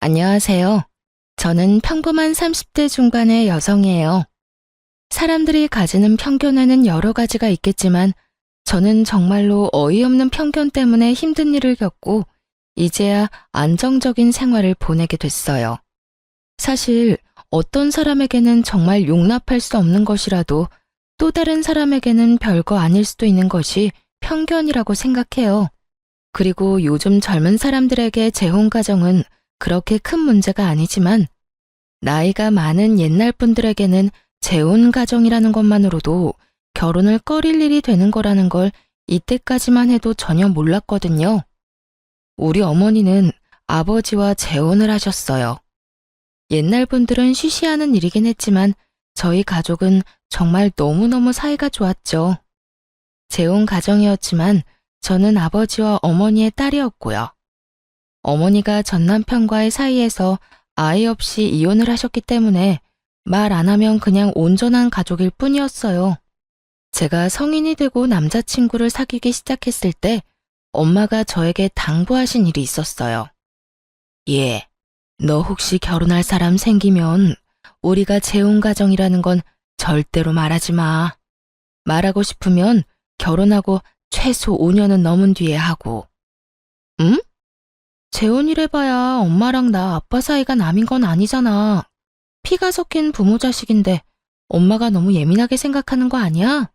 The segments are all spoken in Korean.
안녕하세요. 저는 평범한 30대 중반의 여성이에요. 사람들이 가지는 편견에는 여러 가지가 있겠지만 저는 정말로 어이없는 편견 때문에 힘든 일을 겪고 이제야 안정적인 생활을 보내게 됐어요. 사실 어떤 사람에게는 정말 용납할 수 없는 것이라도 또 다른 사람에게는 별거 아닐 수도 있는 것이 편견이라고 생각해요. 그리고 요즘 젊은 사람들에게 재혼 가정은 그렇게 큰 문제가 아니지만 나이가 많은 옛날 분들에게는 재혼 가정이라는 것만으로도 결혼을 꺼릴 일이 되는 거라는 걸 이때까지만 해도 전혀 몰랐거든요. 우리 어머니는 아버지와 재혼을 하셨어요. 옛날 분들은 쉬쉬하는 일이긴 했지만 저희 가족은 정말 너무너무 사이가 좋았죠. 재혼 가정이었지만 저는 아버지와 어머니의 딸이었고요. 어머니가 전 남편과의 사이에서 아이 없이 이혼을 하셨기 때문에 말 안 하면 그냥 온전한 가족일 뿐이었어요. 제가 성인이 되고 남자친구를 사귀기 시작했을 때 엄마가 저에게 당부하신 일이 있었어요. 예, 너 혹시 결혼할 사람 생기면 우리가 재혼 가정이라는 건 절대로 말하지 마. 말하고 싶으면 결혼하고 최소 5년은 넘은 뒤에 하고. 응? 재혼이래봐야 엄마랑 나 아빠 사이가 남인 건 아니잖아. 피가 섞인 부모 자식인데 엄마가 너무 예민하게 생각하는 거 아니야?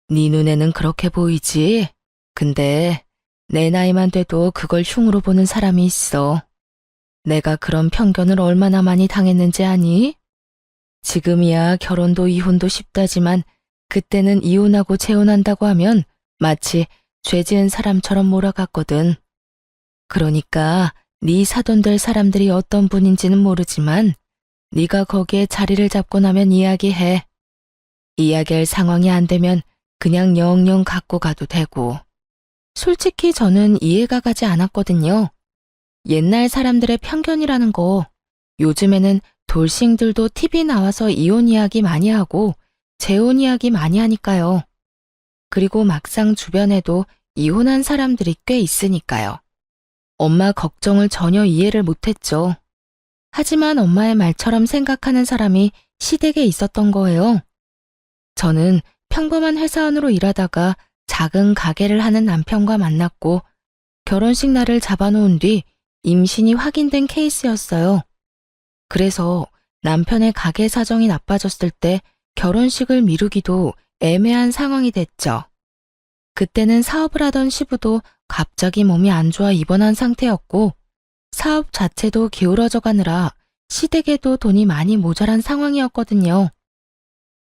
네 눈에는 그렇게 보이지. 근데 내 나이만 돼도 그걸 흉으로 보는 사람이 있어. 내가 그런 편견을 얼마나 많이 당했는지 아니? 지금이야 결혼도 이혼도 쉽다지만 그때는 이혼하고 재혼한다고 하면 마치 죄 지은 사람처럼 몰아갔거든. 그러니까 네 사돈 될 사람들이 어떤 분인지는 모르지만 네가 거기에 자리를 잡고 나면 이야기해. 이야기할 상황이 안 되면 그냥 영영 갖고 가도 되고. 솔직히 저는 이해가 가지 않았거든요. 옛날 사람들의 편견이라는 거 요즘에는 돌싱들도 TV 나와서 이혼 이야기 많이 하고 재혼 이야기 많이 하니까요. 그리고 막상 주변에도 이혼한 사람들이 꽤 있으니까요. 엄마 걱정을 전혀 이해를 못했죠. 하지만 엄마의 말처럼 생각하는 사람이 시댁에 있었던 거예요. 저는 평범한 회사원으로 일하다가 작은 가게를 하는 남편과 만났고 결혼식 날을 잡아놓은 뒤 임신이 확인된 케이스였어요. 그래서 남편의 가게 사정이 나빠졌을 때 결혼식을 미루기도 애매한 상황이 됐죠. 그때는 사업을 하던 시부도 갑자기 몸이 안 좋아 입원한 상태였고 사업 자체도 기울어져 가느라 시댁에도 돈이 많이 모자란 상황이었거든요.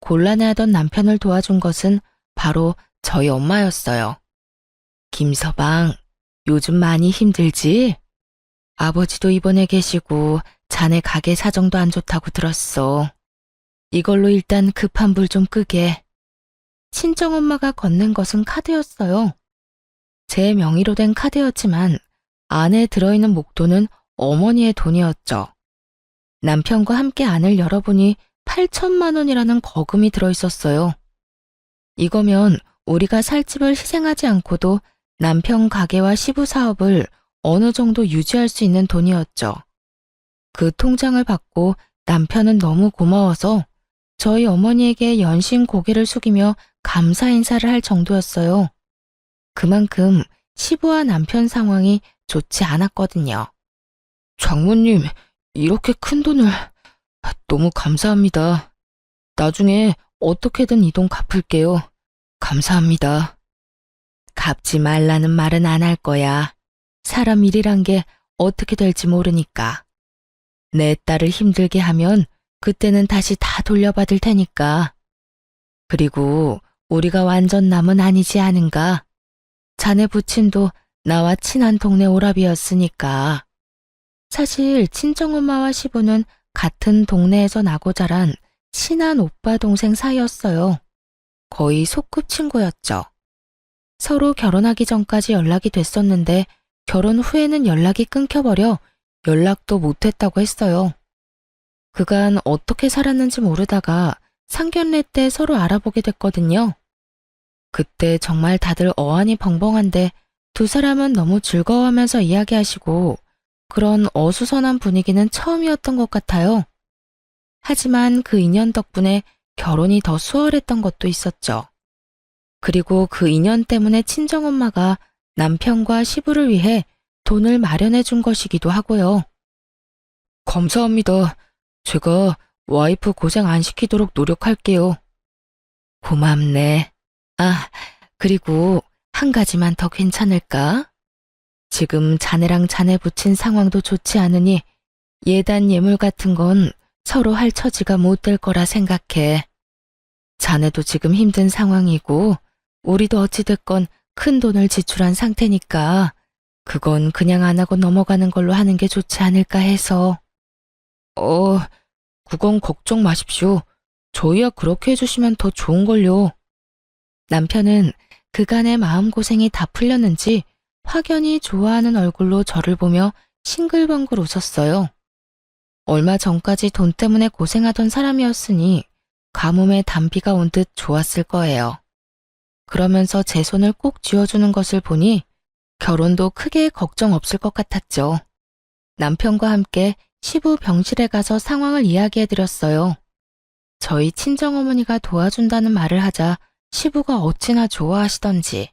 곤란해하던 남편을 도와준 것은 바로 저희 엄마였어요. 김서방, 요즘 많이 힘들지? 아버지도 입원해 계시고 자네 가게 사정도 안 좋다고 들었어. 이걸로 일단 급한 불 좀 끄게. 친정엄마가 건넨 것은 카드였어요. 제 명의로 된 카드였지만 안에 들어있는 목돈은 어머니의 돈이었죠. 남편과 함께 안을 열어보니 8천만 원이라는 거금이 들어있었어요. 이거면 우리가 살 집을 희생하지 않고도 남편 가게와 시부 사업을 어느 정도 유지할 수 있는 돈이었죠. 그 통장을 받고 남편은 너무 고마워서 저희 어머니에게 연신 고개를 숙이며 감사 인사를 할 정도였어요. 그만큼 시부와 남편 상황이 좋지 않았거든요. 장모님, 이렇게 큰 돈을 너무 감사합니다. 나중에 어떻게든 이 돈 갚을게요. 감사합니다. 갚지 말라는 말은 안 할 거야. 사람 일이란 게 어떻게 될지 모르니까. 내 딸을 힘들게 하면 그때는 다시 다 돌려받을 테니까. 그리고 우리가 완전 남은 아니지 않은가? 자네 부친도 나와 친한 동네 오라비였으니까. 사실 친정엄마와 시부는 같은 동네에서 나고 자란 친한 오빠 동생 사이였어요. 거의 소꿉친구였죠. 서로 결혼하기 전까지 연락이 됐었는데 결혼 후에는 연락이 끊겨버려 연락도 못했다고 했어요. 그간 어떻게 살았는지 모르다가 상견례 때 서로 알아보게 됐거든요. 그때 정말 다들 어안이 벙벙한데 두 사람은 너무 즐거워하면서 이야기하시고 그런 어수선한 분위기는 처음이었던 것 같아요. 하지만 그 인연 덕분에 결혼이 더 수월했던 것도 있었죠. 그리고 그 인연 때문에 친정엄마가 남편과 시부를 위해 돈을 마련해 준 것이기도 하고요. 감사합니다. 제가 와이프 고생 안 시키도록 노력할게요. 고맙네. 아, 그리고 한 가지만 더 괜찮을까? 지금 자네랑 자네 부친 상황도 좋지 않으니 예단 예물 같은 건 서로 할 처지가 못 될 거라 생각해. 자네도 지금 힘든 상황이고 우리도 어찌됐건 큰 돈을 지출한 상태니까 그건 그냥 안 하고 넘어가는 걸로 하는 게 좋지 않을까 해서. 그건 걱정 마십시오. 저희야 그렇게 해주시면 더 좋은걸요. 남편은 그간의 마음고생이 다 풀렸는지 확연히 좋아하는 얼굴로 저를 보며 싱글벙글 웃었어요. 얼마 전까지 돈 때문에 고생하던 사람이었으니 가뭄에 단비가 온 듯 좋았을 거예요. 그러면서 제 손을 꼭 쥐어주는 것을 보니 결혼도 크게 걱정 없을 것 같았죠. 남편과 함께 시부 병실에 가서 상황을 이야기해드렸어요. 저희 친정어머니가 도와준다는 말을 하자 시부가 어찌나 좋아하시던지.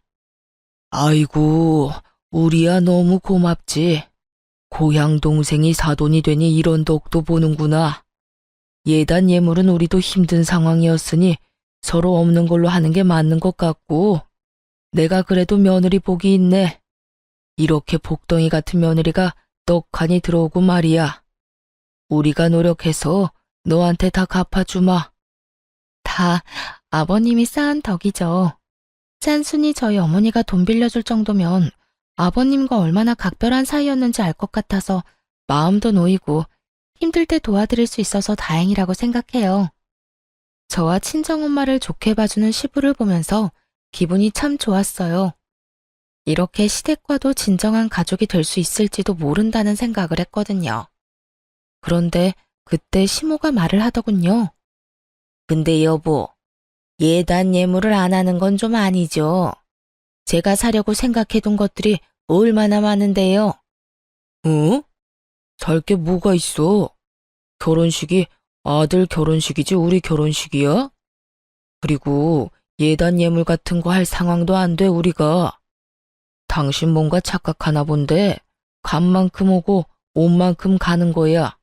아이고, 우리야 너무 고맙지. 고향 동생이 사돈이 되니 이런 덕도 보는구나. 예단 예물은 우리도 힘든 상황이었으니 서로 없는 걸로 하는 게 맞는 것 같고, 내가 그래도 며느리 복이 있네. 이렇게 복덩이 같은 며느리가 떡하니 들어오고 말이야. 우리가 노력해서 너한테 다 갚아주마. 다 아버님이 쌓은 덕이죠. 짠순이 저희 어머니가 돈 빌려줄 정도면 아버님과 얼마나 각별한 사이였는지 알 것 같아서 마음도 놓이고 힘들 때 도와드릴 수 있어서 다행이라고 생각해요. 저와 친정엄마를 좋게 봐주는 시부를 보면서 기분이 참 좋았어요. 이렇게 시댁과도 진정한 가족이 될 수 있을지도 모른다는 생각을 했거든요. 그런데 그때 시모가 말을 하더군요. 근데 여보, 예단 예물을 안 하는 건 좀 아니죠. 제가 사려고 생각해둔 것들이 얼마나 많은데요. 어? 살 게 뭐가 있어? 결혼식이 아들 결혼식이지 우리 결혼식이야? 그리고 예단 예물 같은 거 할 상황도 안 돼 우리가. 당신 뭔가 착각하나 본데 간 만큼 오고 온 만큼 가는 거야.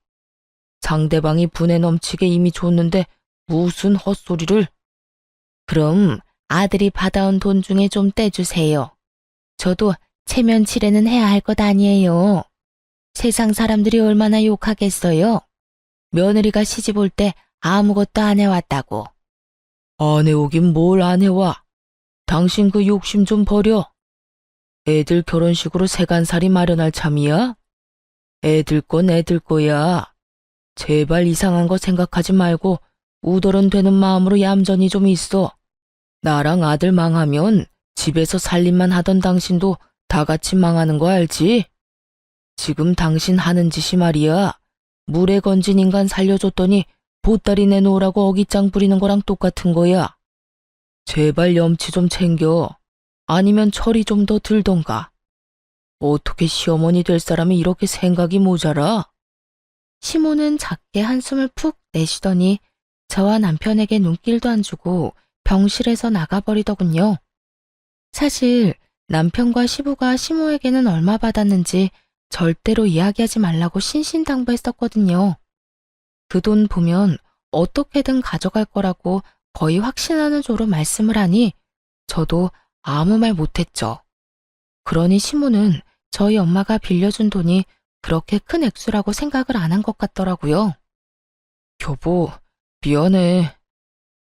상대방이 분에 넘치게 이미 줬는데 무슨 헛소리를. 그럼 아들이 받아온 돈 중에 좀 떼주세요. 저도 체면 칠해는 해야 할 것 아니에요. 세상 사람들이 얼마나 욕하겠어요. 며느리가 시집 올 때 아무것도 안 해왔다고. 안 해오긴 뭘 안 해와. 당신 그 욕심 좀 버려. 애들 결혼식으로 세간살이 마련할 참이야? 애들 건 애들 거야. 제발 이상한 거 생각하지 말고 우더런 되는 마음으로 얌전히 좀 있어. 나랑 아들 망하면 집에서 살림만 하던 당신도 다 같이 망하는 거 알지? 지금 당신 하는 짓이 말이야. 물에 건진 인간 살려줬더니 보따리 내놓으라고 어깃장 부리는 거랑 똑같은 거야. 제발 염치 좀 챙겨. 아니면 철이 좀 더 들던가. 어떻게 시어머니 될 사람이 이렇게 생각이 모자라? 시모는 작게 한숨을 푹 내쉬더니 저와 남편에게 눈길도 안 주고 병실에서 나가버리더군요. 사실 남편과 시부가 시모에게는 얼마 받았는지 절대로 이야기하지 말라고 신신당부했었거든요. 그 돈 보면 어떻게든 가져갈 거라고 거의 확신하는 조로 말씀을 하니 저도 아무 말 못했죠. 그러니 시모는 저희 엄마가 빌려준 돈이 그렇게 큰 액수라고 생각을 안 한 것 같더라고요. 여보, 미안해.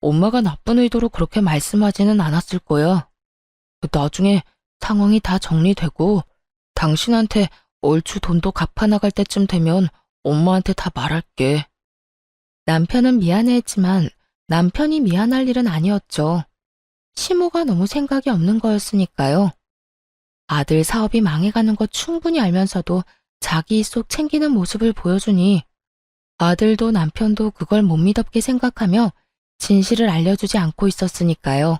엄마가 나쁜 의도로 그렇게 말씀하지는 않았을 거야. 나중에 상황이 다 정리되고 당신한테 얼추 돈도 갚아나갈 때쯤 되면 엄마한테 다 말할게. 남편은 미안해했지만 남편이 미안할 일은 아니었죠. 시모가 너무 생각이 없는 거였으니까요. 아들 사업이 망해가는 거 충분히 알면서도 자기 속 챙기는 모습을 보여주니 아들도 남편도 그걸 못 믿었게 생각하며 진실을 알려주지 않고 있었으니까요.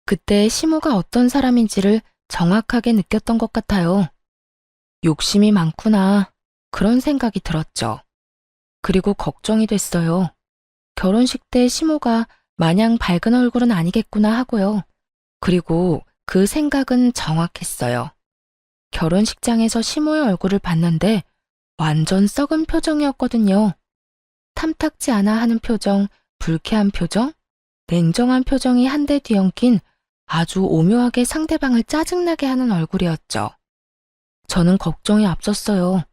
그때 시모가 어떤 사람인지를 정확하게 느꼈던 것 같아요. 욕심이 많구나. 그런 생각이 들었죠. 그리고 걱정이 됐어요. 결혼식 때 시모가 마냥 밝은 얼굴은 아니겠구나 하고요. 그리고 그 생각은 정확했어요. 결혼식장에서 시모의 얼굴을 봤는데 완전 썩은 표정이었거든요. 탐탁지 않아 하는 표정, 불쾌한 표정, 냉정한 표정이 한데 뒤엉킨 아주 오묘하게 상대방을 짜증나게 하는 얼굴이었죠. 저는 걱정이 앞섰어요.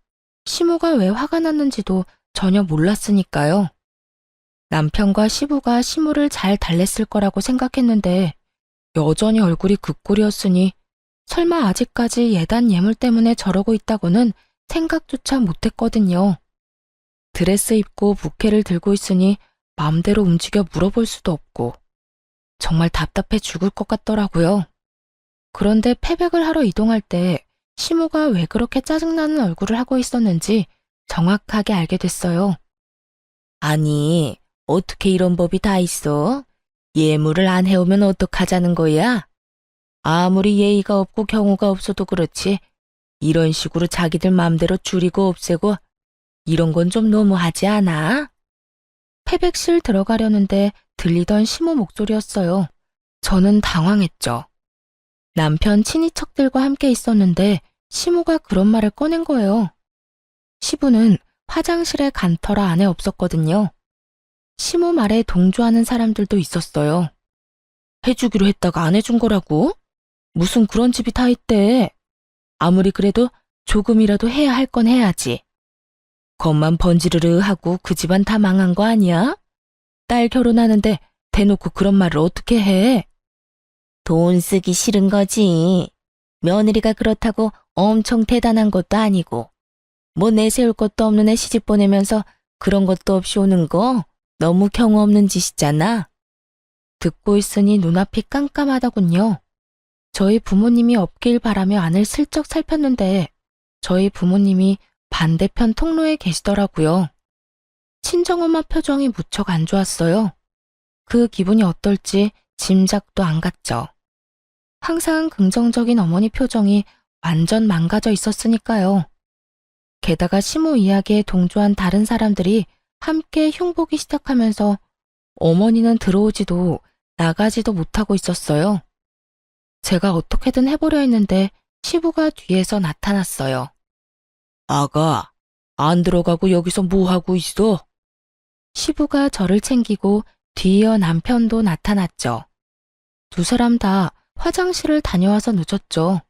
시모가 왜 화가 났는지도 전혀 몰랐으니까요. 남편과 시부가 시모를 잘 달랬을 거라고 생각했는데 여전히 얼굴이 그 꼴이었으니 설마 아직까지 예단 예물 때문에 저러고 있다고는 생각조차 못했거든요. 드레스 입고 부케를 들고 있으니 마음대로 움직여 물어볼 수도 없고 정말 답답해 죽을 것 같더라고요. 그런데 패백을 하러 이동할 때 시모가 왜 그렇게 짜증나는 얼굴을 하고 있었는지 정확하게 알게 됐어요. 아니, 어떻게 이런 법이 다 있어? 예물을 안 해오면 어떡하자는 거야? 아무리 예의가 없고 경우가 없어도 그렇지 이런 식으로 자기들 맘대로 줄이고 없애고 이런 건 좀 너무하지 않아? 패백실 들어가려는데 들리던 시모 목소리였어요. 저는 당황했죠. 남편 친인척들과 함께 있었는데 시모가 그런 말을 꺼낸 거예요. 시부는 화장실에 간 터라 안에 없었거든요. 시모 말에 동조하는 사람들도 있었어요. 해주기로 했다가 안 해준 거라고? 무슨 그런 집이 다 있대. 아무리 그래도 조금이라도 해야 할 건 해야지. 겉만 번지르르 하고 그 집안 다 망한 거 아니야? 딸 결혼하는데 대놓고 그런 말을 어떻게 해? 돈 쓰기 싫은 거지. 며느리가 그렇다고 엄청 대단한 것도 아니고 뭐 내세울 것도 없는 애 시집 보내면서 그런 것도 없이 오는 거 너무 경우 없는 짓이잖아. 듣고 있으니 눈앞이 깜깜하더군요. 저희 부모님이 없길 바라며 안을 슬쩍 살폈는데 저희 부모님이 반대편 통로에 계시더라고요. 친정엄마 표정이 무척 안 좋았어요. 그 기분이 어떨지 짐작도 안 갔죠. 항상 긍정적인 어머니 표정이 완전 망가져 있었으니까요. 게다가 시모 이야기에 동조한 다른 사람들이 함께 흉보기 시작하면서 어머니는 들어오지도 나가지도 못하고 있었어요. 제가 어떻게든 해보려 했는데 시부가 뒤에서 나타났어요. 아가, 안 들어가고 여기서 뭐 하고 있어? 시부가 저를 챙기고 뒤이어 남편도 나타났죠. 두 사람 다 화장실을 다녀와서 늦었죠.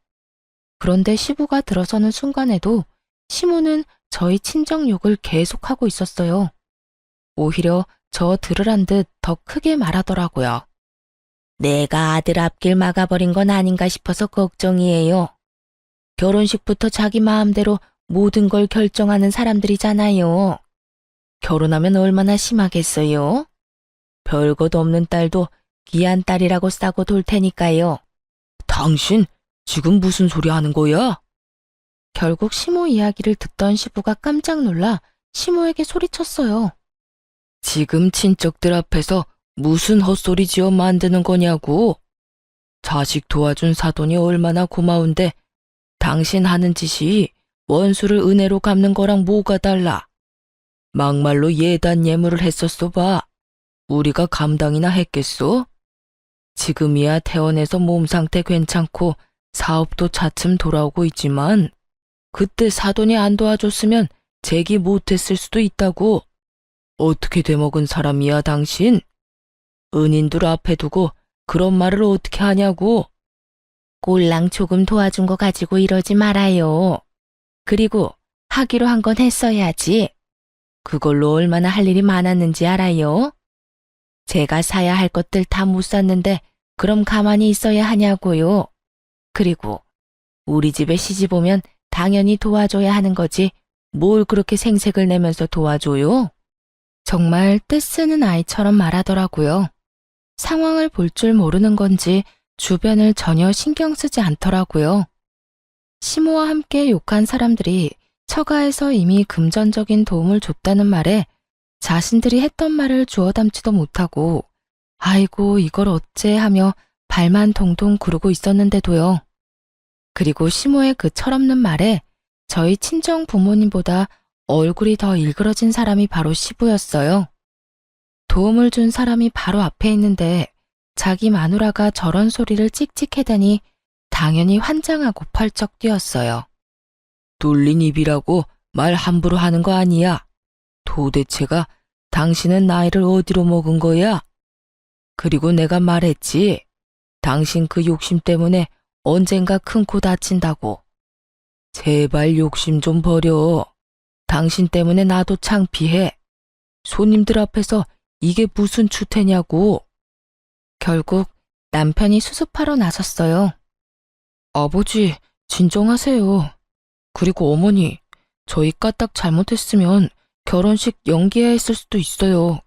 그런데 시부가 들어서는 순간에도 시모는 저희 친정 욕을 계속하고 있었어요. 오히려 저 들으란 듯 더 크게 말하더라고요. 내가 아들 앞길 막아버린 건 아닌가 싶어서 걱정이에요. 결혼식부터 자기 마음대로 모든 걸 결정하는 사람들이잖아요. 결혼하면 얼마나 심하겠어요? 별것도 없는 딸도 귀한 딸이라고 싸고 돌 테니까요. 당신 지금 무슨 소리 하는 거야? 결국 시모 이야기를 듣던 시부가 깜짝 놀라 시모에게 소리쳤어요. 지금 친척들 앞에서 무슨 헛소리 지어 만드는 거냐고. 자식 도와준 사돈이 얼마나 고마운데 당신 하는 짓이 원수를 은혜로 갚는 거랑 뭐가 달라. 막말로 예단 예물을 했었어 봐. 우리가 감당이나 했겠소? 지금이야 퇴원해서 몸 상태 괜찮고 사업도 차츰 돌아오고 있지만 그때 사돈이 안 도와줬으면 재기 못했을 수도 있다고. 어떻게 돼먹은 사람이야 당신? 은인들 앞에 두고 그런 말을 어떻게 하냐고. 꼴랑 조금 도와준 거 가지고 이러지 말아요. 그리고 하기로 한 건 했어야지. 그걸로 얼마나 할 일이 많았는지 알아요? 제가 사야 할 것들 다 못 샀는데 그럼 가만히 있어야 하냐고요. 그리고 우리 집에 시집 오면 당연히 도와줘야 하는 거지 뭘 그렇게 생색을 내면서 도와줘요? 정말 떼쓰는 아이처럼 말하더라고요. 상황을 볼 줄 모르는 건지 주변을 전혀 신경 쓰지 않더라고요. 시모와 함께 욕한 사람들이 처가에서 이미 금전적인 도움을 줬다는 말에 자신들이 했던 말을 주워 담지도 못하고 아이고 이걸 어째 하며 발만 동동 구르고 있었는데도요. 그리고 시모의 그 철없는 말에 저희 친정 부모님보다 얼굴이 더 일그러진 사람이 바로 시부였어요. 도움을 준 사람이 바로 앞에 있는데 자기 마누라가 저런 소리를 찍찍해대니 당연히 환장하고 펄쩍 뛰었어요. 뚫린 입이라고 말 함부로 하는 거 아니야. 도대체가 당신은 나이를 어디로 먹은 거야? 그리고 내가 말했지. 당신 그 욕심 때문에 언젠가 큰 코 다친다고. 제발 욕심 좀 버려. 당신 때문에 나도 창피해. 손님들 앞에서 이게 무슨 추태냐고. 결국 남편이 수습하러 나섰어요. 아버지, 진정하세요. 그리고 어머니, 저희 까딱 잘못했으면 결혼식 연기해야 했을 수도 있어요.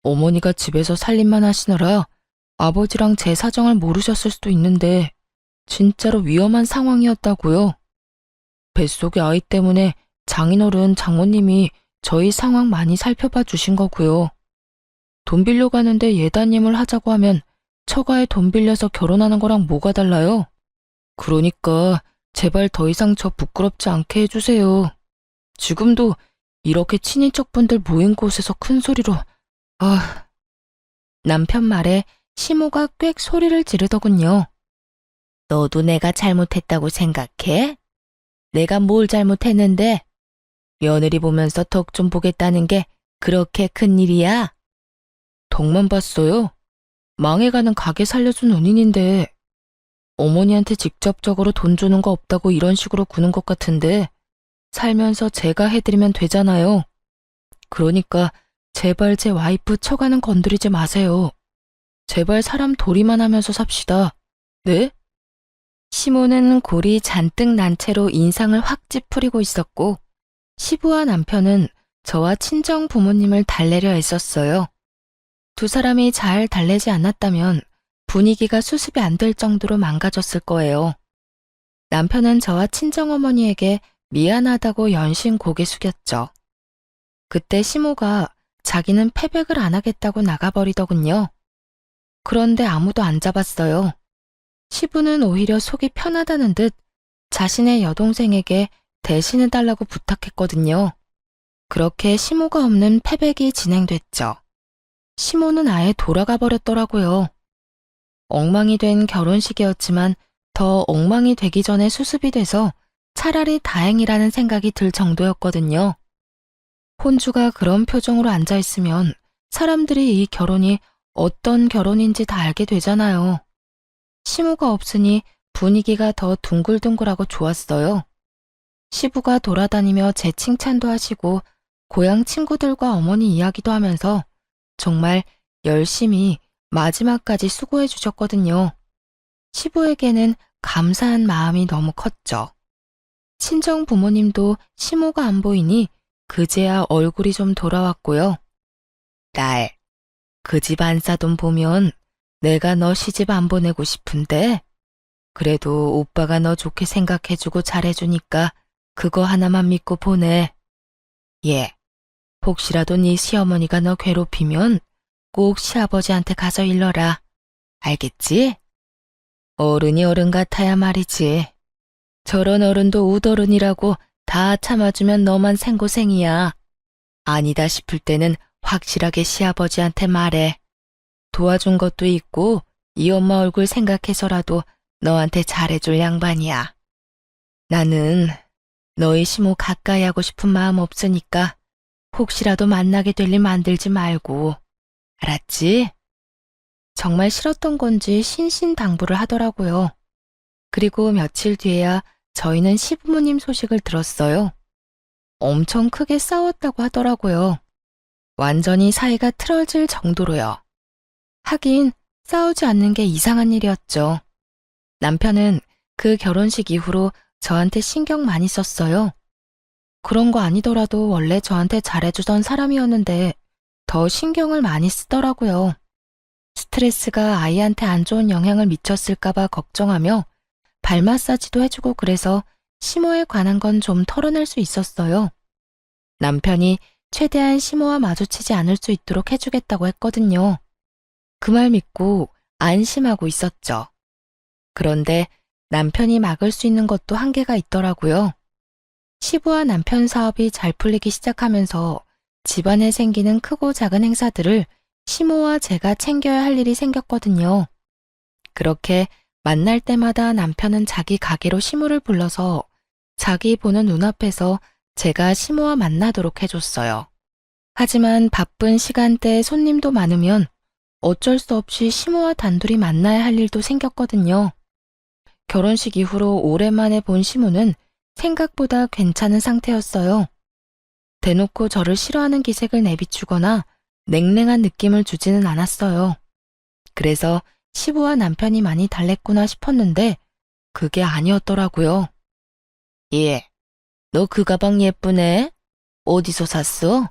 어머니가 집에서 살림만 하시느라 아버지랑 제 사정을 모르셨을 수도 있는데 진짜로 위험한 상황이었다고요. 뱃속의 아이 때문에 장인어른 장모님이 저희 상황 많이 살펴봐 주신 거고요. 돈 빌려 가는데 예단님을 하자고 하면 처가에 돈 빌려서 결혼하는 거랑 뭐가 달라요? 그러니까 제발 더 이상 저 부끄럽지 않게 해주세요. 지금도 이렇게 친인척분들 모인 곳에서 큰 소리로 남편 말에 시모가 꽥 소리를 지르더군요. 너도 내가 잘못했다고 생각해? 내가 뭘 잘못했는데? 며느리 보면서 덕 좀 보겠다는 게 그렇게 큰일이야? 덕만 봤어요? 망해가는 가게 살려준 은인인데 어머니한테 직접적으로 돈 주는 거 없다고 이런 식으로 구는 것 같은데 살면서 제가 해드리면 되잖아요. 그러니까 제발 제 와이프 처가는 건드리지 마세요. 제발 사람 도리만 하면서 삽시다. 네? 시모는 골이 잔뜩 난 채로 인상을 확 찌푸리고 있었고 시부와 남편은 저와 친정 부모님을 달래려 애썼어요. 두 사람이 잘 달래지 않았다면 분위기가 수습이 안 될 정도로 망가졌을 거예요. 남편은 저와 친정어머니에게 미안하다고 연신 고개 숙였죠. 그때 시모가 자기는 패백을 안 하겠다고 나가버리더군요. 그런데 아무도 안 잡았어요. 시부는 오히려 속이 편하다는 듯 자신의 여동생에게 대신해달라고 부탁했거든요. 그렇게 시모가 없는 패백이 진행됐죠. 시모는 아예 돌아가 버렸더라고요. 엉망이 된 결혼식이었지만 더 엉망이 되기 전에 수습이 돼서 차라리 다행이라는 생각이 들 정도였거든요. 혼주가 그런 표정으로 앉아있으면 사람들이 이 결혼이 어떤 결혼인지 다 알게 되잖아요. 시모가 없으니 분위기가 더 둥글둥글하고 좋았어요. 시부가 돌아다니며 제 칭찬도 하시고 고향 친구들과 어머니 이야기도 하면서 정말 열심히 마지막까지 수고해 주셨거든요. 시부에게는 감사한 마음이 너무 컸죠. 친정 부모님도 시모가 안 보이니 그제야 얼굴이 좀 돌아왔고요. 딸, 그 집 안싸돈 보면 내가 너 시집 안 보내고 싶은데 그래도 오빠가 너 좋게 생각해주고 잘해주니까 그거 하나만 믿고 보내. 예, 혹시라도 네 시어머니가 너 괴롭히면 꼭 시아버지한테 가서 일러라. 알겠지? 어른이 어른 같아야 말이지. 저런 어른도 웃어른이라고 다 참아주면 너만 생고생이야. 아니다 싶을 때는 확실하게 시아버지한테 말해. 도와준 것도 있고 이 엄마 얼굴 생각해서라도 너한테 잘해줄 양반이야. 나는 너희 시모 가까이 하고 싶은 마음 없으니까 혹시라도 만나게 될 일 만들지 말고. 알았지? 정말 싫었던 건지 신신당부를 하더라고요. 그리고 며칠 뒤에야 저희는 시부모님 소식을 들었어요. 엄청 크게 싸웠다고 하더라고요. 완전히 사이가 틀어질 정도로요. 하긴 싸우지 않는 게 이상한 일이었죠. 남편은 그 결혼식 이후로 저한테 신경 많이 썼어요. 그런 거 아니더라도 원래 저한테 잘해주던 사람이었는데 더 신경을 많이 쓰더라고요. 스트레스가 아이한테 안 좋은 영향을 미쳤을까봐 걱정하며 발 마사지도 해주고 그래서 시모에 관한 건 좀 털어낼 수 있었어요. 남편이 최대한 시모와 마주치지 않을 수 있도록 해주겠다고 했거든요. 그 말 믿고 안심하고 있었죠. 그런데 남편이 막을 수 있는 것도 한계가 있더라고요. 시부와 남편 사업이 잘 풀리기 시작하면서 집안에 생기는 크고 작은 행사들을 시모와 제가 챙겨야 할 일이 생겼거든요. 그렇게 만날 때마다 남편은 자기 가게로 시모를 불러서 자기 보는 눈앞에서 제가 시모와 만나도록 해줬어요. 하지만 바쁜 시간대에 손님도 많으면 어쩔 수 없이 시모와 단둘이 만나야 할 일도 생겼거든요. 결혼식 이후로 오랜만에 본 시모는 생각보다 괜찮은 상태였어요. 대놓고 저를 싫어하는 기색을 내비추거나 냉랭한 느낌을 주지는 않았어요. 그래서 시부와 남편이 많이 달랬구나 싶었는데 그게 아니었더라고요. 예, 너 그 가방 예쁘네? 어디서 샀어?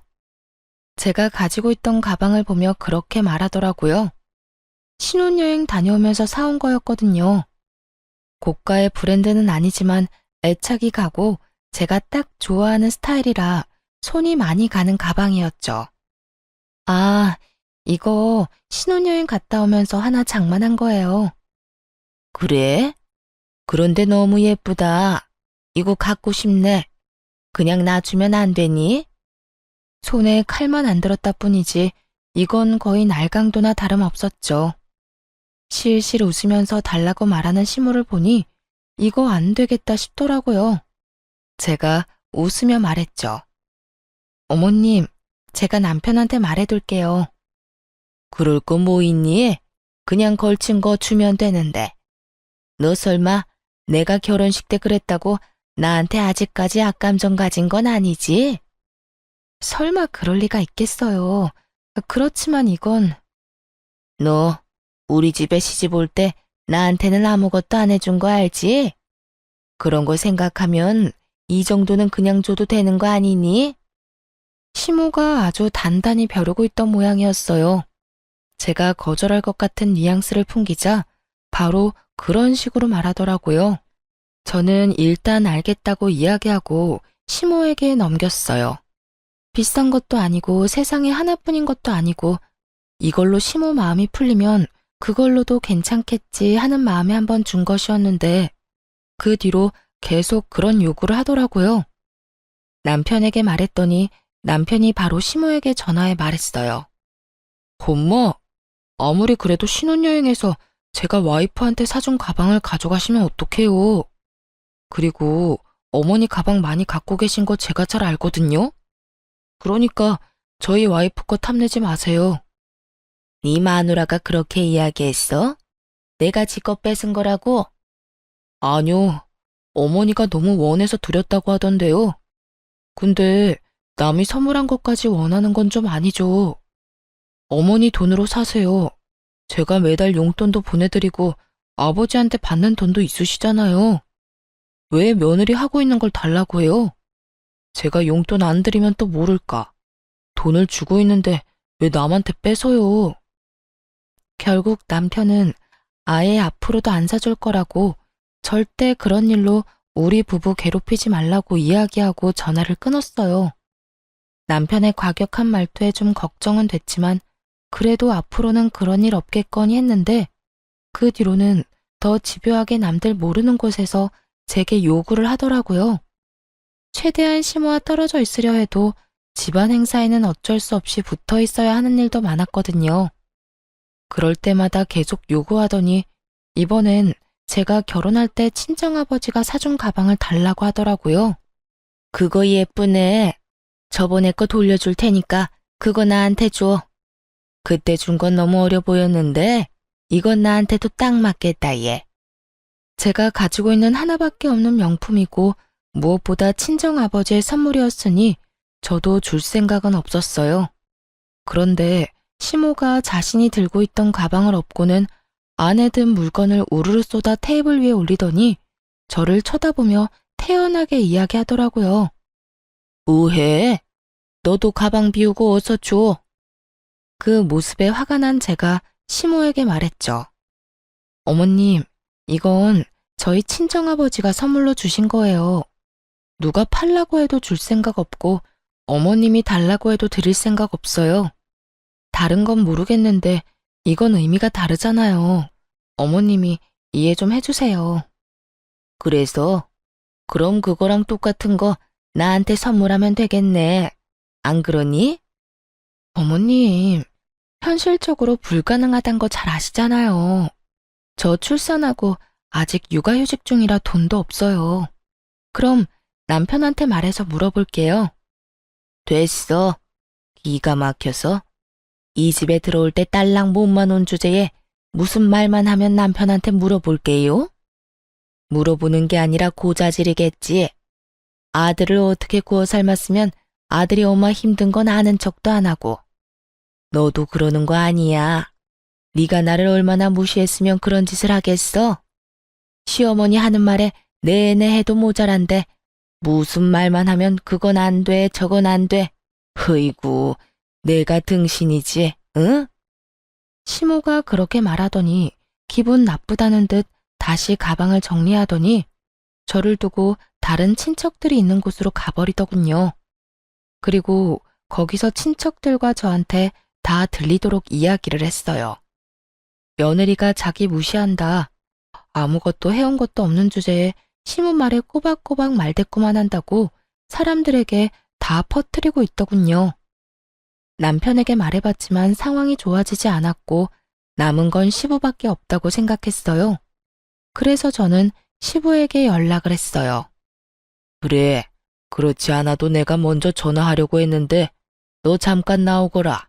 제가 가지고 있던 가방을 보며 그렇게 말하더라고요. 신혼여행 다녀오면서 사온 거였거든요. 고가의 브랜드는 아니지만 애착이 가고 제가 딱 좋아하는 스타일이라 손이 많이 가는 가방이었죠. 아, 이거 신혼여행 갔다 오면서 하나 장만한 거예요. 그래? 그런데 너무 예쁘다. 이거 갖고 싶네. 그냥 놔주면 안 되니? 손에 칼만 안 들었다 뿐이지 이건 거의 날강도나 다름없었죠. 실실 웃으면서 달라고 말하는 시모를 보니 이거 안 되겠다 싶더라고요. 제가 웃으며 말했죠. 어머님, 제가 남편한테 말해둘게요. 그럴 거 뭐 있니? 그냥 걸친 거 주면 되는데. 너 설마 내가 결혼식 때 그랬다고 나한테 아직까지 악감정 가진 건 아니지? 설마 그럴 리가 있겠어요. 그렇지만 이건... 너 우리 집에 시집 올 때 나한테는 아무것도 안 해준 거 알지? 그런 거 생각하면 이 정도는 그냥 줘도 되는 거 아니니? 시모가 아주 단단히 벼르고 있던 모양이었어요. 제가 거절할 것 같은 뉘앙스를 풍기자 바로 그런 식으로 말하더라고요. 저는 일단 알겠다고 이야기하고 시모에게 넘겼어요. 비싼 것도 아니고 세상에 하나뿐인 것도 아니고 이걸로 시모 마음이 풀리면 그걸로도 괜찮겠지 하는 마음에 한번 준 것이었는데 그 뒤로 계속 그런 요구를 하더라고요. 남편에게 말했더니 남편이 바로 시모에게 전화해 말했어요. 엄마, 아무리 그래도 신혼여행에서 제가 와이프한테 사준 가방을 가져가시면 어떡해요. 그리고 어머니 가방 많이 갖고 계신 거 제가 잘 알거든요. 그러니까 저희 와이프 거 탐내지 마세요. 네 마누라가 그렇게 이야기했어? 내가 지껏 뺏은 거라고? 아니요. 어머니가 너무 원해서 드렸다고 하던데요. 근데 남이 선물한 것까지 원하는 건 좀 아니죠. 어머니 돈으로 사세요. 제가 매달 용돈도 보내드리고 아버지한테 받는 돈도 있으시잖아요. 왜 며느리 하고 있는 걸 달라고 해요? 제가 용돈 안 드리면 또 모를까. 돈을 주고 있는데 왜 남한테 뺏어요? 결국 남편은 아예 앞으로도 안 사줄 거라고 절대 그런 일로 우리 부부 괴롭히지 말라고 이야기하고 전화를 끊었어요. 남편의 과격한 말투에 좀 걱정은 됐지만 그래도 앞으로는 그런 일 없겠거니 했는데 그 뒤로는 더 집요하게 남들 모르는 곳에서 제게 요구를 하더라고요. 최대한 시모와 떨어져 있으려 해도 집안 행사에는 어쩔 수 없이 붙어 있어야 하는 일도 많았거든요. 그럴 때마다 계속 요구하더니 이번엔 제가 결혼할 때 친정아버지가 사준 가방을 달라고 하더라고요. 그거 예쁘네. 저번에 거 돌려줄 테니까 그거 나한테 줘. 그때 준 건 너무 어려 보였는데 이건 나한테도 딱 맞겠다 얘. 제가 가지고 있는 하나밖에 없는 명품이고 무엇보다 친정아버지의 선물이었으니 저도 줄 생각은 없었어요. 그런데 시모가 자신이 들고 있던 가방을 업고는 안에 든 물건을 우르르 쏟아 테이블 위에 올리더니 저를 쳐다보며 태연하게 이야기하더라고요. 뭐해? 너도 가방 비우고 어서 줘. 그 모습에 화가 난 제가 시모에게 말했죠. 어머님, 이건 저희 친정아버지가 선물로 주신 거예요. 누가 팔라고 해도 줄 생각 없고 어머님이 달라고 해도 드릴 생각 없어요. 다른 건 모르겠는데 이건 의미가 다르잖아요. 어머님이 이해 좀 해주세요. 그래서? 그럼 그거랑 똑같은 거 나한테 선물하면 되겠네. 안 그러니? 어머님, 현실적으로 불가능하단 거 잘 아시잖아요. 저 출산하고 아직 육아휴직 중이라 돈도 없어요. 그럼 남편한테 말해서 물어볼게요. 됐어. 기가 막혀서. 이 집에 들어올 때 딸랑 몸만 온 주제에 무슨 말만 하면 남편한테 물어볼게요? 물어보는 게 아니라 고자질이겠지. 아들을 어떻게 구워 삶았으면 아들이 엄마 힘든 건 아는 척도 안 하고. 너도 그러는 거 아니야. 네가 나를 얼마나 무시했으면 그런 짓을 하겠어? 시어머니 하는 말에 내내 해도 모자란데 무슨 말만 하면 그건 안 돼, 저건 안 돼. 흐이구, 내가 등신이지, 응? 시모가 그렇게 말하더니 기분 나쁘다는 듯 다시 가방을 정리하더니 저를 두고 다른 친척들이 있는 곳으로 가버리더군요. 그리고 거기서 친척들과 저한테 다 들리도록 이야기를 했어요. 며느리가 자기 무시한다. 아무것도 해온 것도 없는 주제에 시모 말에 꼬박꼬박 말대꾸만 한다고 사람들에게 다 퍼뜨리고 있더군요. 남편에게 말해봤지만 상황이 좋아지지 않았고 남은 건 시부밖에 없다고 생각했어요. 그래서 저는 시부에게 연락을 했어요. 그래, 그렇지 않아도 내가 먼저 전화하려고 했는데 너 잠깐 나오거라.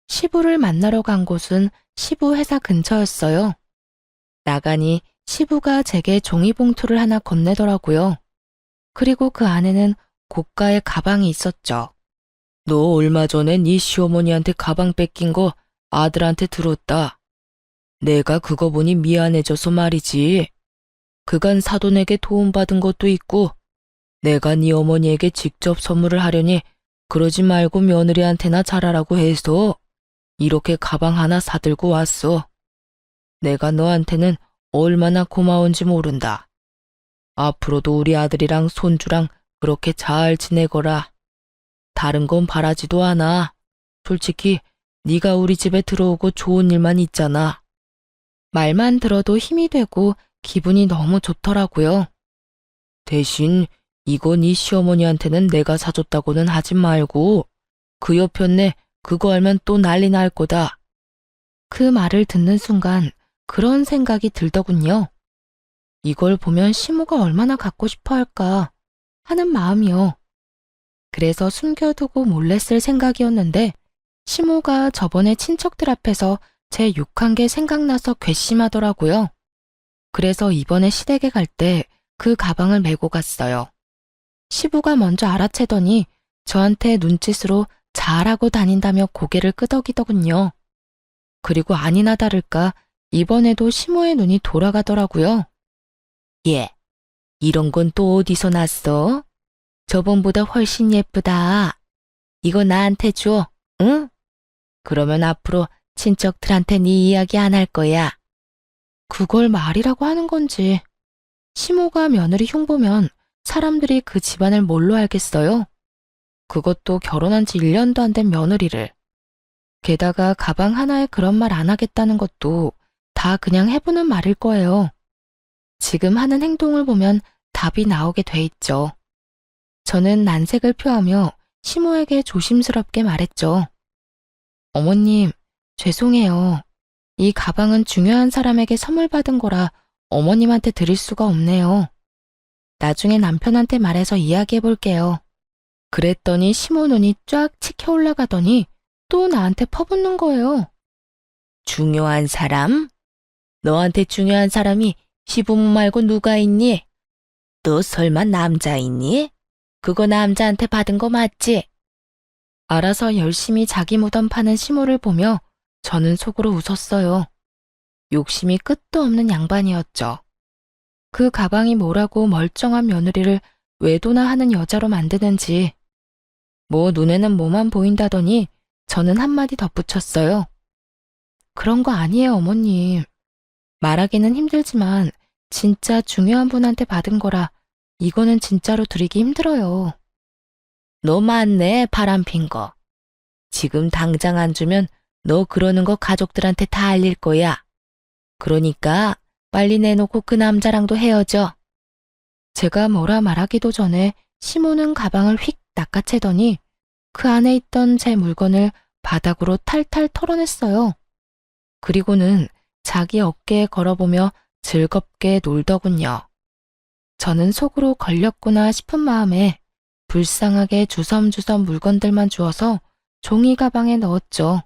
시부를 만나러 간 곳은 시부 회사 근처였어요. 나가니 시부가 제게 종이봉투를 하나 건네더라고요. 그리고 그 안에는 고가의 가방이 있었죠. 너 얼마 전에 네 시어머니한테 가방 뺏긴 거 아들한테 들었다. 내가 그거 보니 미안해져서 말이지. 그간 사돈에게 도움받은 것도 있고 내가 네 어머니에게 직접 선물을 하려니 그러지 말고 며느리한테나 잘하라고 해서 이렇게 가방 하나 사들고 왔어. 내가 너한테는 얼마나 고마운지 모른다. 앞으로도 우리 아들이랑 손주랑 그렇게 잘 지내거라. 다른 건 바라지도 않아. 솔직히 네가 우리 집에 들어오고 좋은 일만 있잖아. 말만 들어도 힘이 되고 기분이 너무 좋더라고요. 대신 이거 네 시어머니한테는 내가 사줬다고는 하지 말고 그 옆편네 그거 알면 또 난리 날 거다. 그 말을 듣는 순간 그런 생각이 들더군요. 이걸 보면 시모가 얼마나 갖고 싶어 할까 하는 마음이요. 그래서 숨겨두고 몰래 쓸 생각이었는데 시모가 저번에 친척들 앞에서 제 욕한 게 생각나서 괘씸하더라고요. 그래서 이번에 시댁에 갈 때 그 가방을 메고 갔어요. 시부가 먼저 알아채더니 저한테 눈짓으로 잘하고 다닌다며 고개를 끄덕이더군요. 그리고 아니나 다를까 이번에도 시모의 눈이 돌아가더라고요. 얘, 이런 건 또 어디서 났어? 저번보다 훨씬 예쁘다. 이거 나한테 줘, 응? 그러면 앞으로 친척들한테 네 이야기 안 할 거야. 그걸 말이라고 하는 건지. 시모가 며느리 흉보면 사람들이 그 집안을 뭘로 알겠어요? 그것도 결혼한 지 1년도 안 된 며느리를. 게다가 가방 하나에 그런 말 안 하겠다는 것도 다 그냥 해보는 말일 거예요. 지금 하는 행동을 보면 답이 나오게 돼 있죠. 저는 난색을 표하며 시모에게 조심스럽게 말했죠. 어머님, 죄송해요. 이 가방은 중요한 사람에게 선물 받은 거라 어머님한테 드릴 수가 없네요. 나중에 남편한테 말해서 이야기해 볼게요. 그랬더니 시모 눈이 쫙 치켜 올라가더니 또 나한테 퍼붓는 거예요. 중요한 사람? 너한테 중요한 사람이 시부모 말고 누가 있니? 너 설마 남자 있니? 그거 남자한테 받은 거 맞지? 알아서 열심히 자기 무덤 파는 시모를 보며 저는 속으로 웃었어요. 욕심이 끝도 없는 양반이었죠. 그 가방이 뭐라고 멀쩡한 며느리를 외도나 하는 여자로 만드는지. 뭐 눈에는 뭐만 보인다더니 저는 한마디 덧붙였어요. 그런 거 아니에요, 어머님. 말하기는 힘들지만 진짜 중요한 분한테 받은 거라 이거는 진짜로 드리기 힘들어요. 너 맞네, 바람핀 거. 지금 당장 안 주면 너 그러는 거 가족들한테 다 알릴 거야. 그러니까 빨리 내놓고 그 남자랑도 헤어져. 제가 뭐라 말하기도 전에 시모는 가방을 휙 낚아채더니 그 안에 있던 제 물건을 바닥으로 탈탈 털어냈어요. 그리고는 자기 어깨에 걸어보며 즐겁게 놀더군요. 저는 속으로 걸렸구나 싶은 마음에 불쌍하게 주섬주섬 물건들만 주워서 종이 가방에 넣었죠.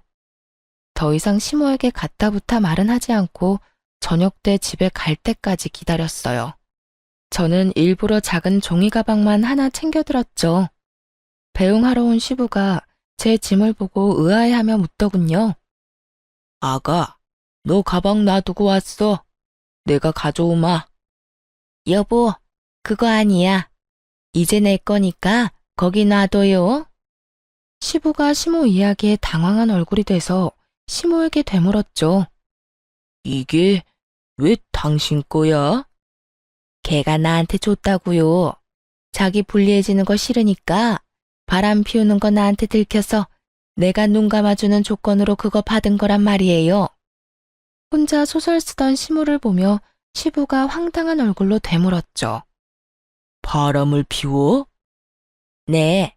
더 이상 시모에게 갖다부타 말은 하지 않고 저녁 때 집에 갈 때까지 기다렸어요. 저는 일부러 작은 종이 가방만 하나 챙겨들었죠. 배웅하러 온 시부가 제 짐을 보고 의아해하며 묻더군요. 아가, 너 가방 놔두고 왔어. 내가 가져오마. 여보, 그거 아니야. 이제 내 거니까 거기 놔둬요. 시부가 시모 이야기에 당황한 얼굴이 돼서 시모에게 되물었죠. 이게 왜 당신 거야? 걔가 나한테 줬다고요. 자기 불리해지는 거 싫으니까 바람 피우는 거 나한테 들켜서 내가 눈 감아주는 조건으로 그거 받은 거란 말이에요. 혼자 소설 쓰던 시모를 보며 시부가 황당한 얼굴로 되물었죠. 바람을 피워? 네,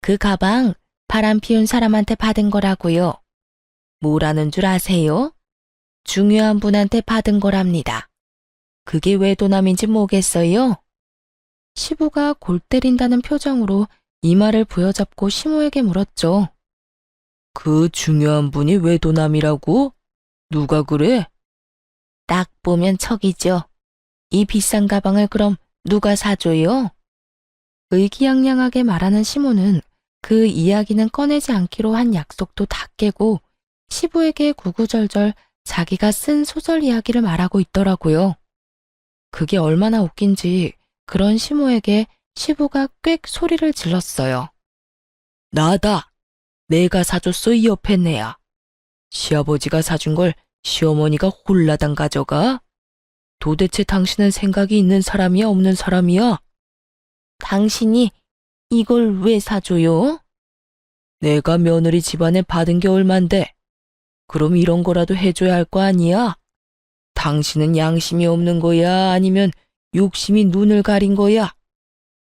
그 가방 바람 피운 사람한테 받은 거라고요. 뭐라는 줄 아세요? 중요한 분한테 받은 거랍니다. 그게 왜 도남인지 뭐겠어요? 시부가 골 때린다는 표정으로 이마를 부여잡고 시모에게 물었죠. 그 중요한 분이 왜 도남이라고? 누가 그래? 딱 보면 척이죠. 이 비싼 가방을 그럼 누가 사줘요? 의기양양하게 말하는 시모는 그 이야기는 꺼내지 않기로 한 약속도 다 깨고 시부에게 구구절절 자기가 쓴 소설 이야기를 말하고 있더라고요. 그게 얼마나 웃긴지 그런 시모에게 시부가 꽥 소리를 질렀어요. 나다. 내가 사줬어 이 옆에 내야. 시아버지가 사준 걸 시어머니가 홀라당 가져가? 도대체 당신은 생각이 있는 사람이야 없는 사람이야? 당신이 이걸 왜 사줘요? 내가 며느리 집안에 받은 게 얼만데 그럼 이런 거라도 해줘야 할 거 아니야? 당신은 양심이 없는 거야 아니면 욕심이 눈을 가린 거야?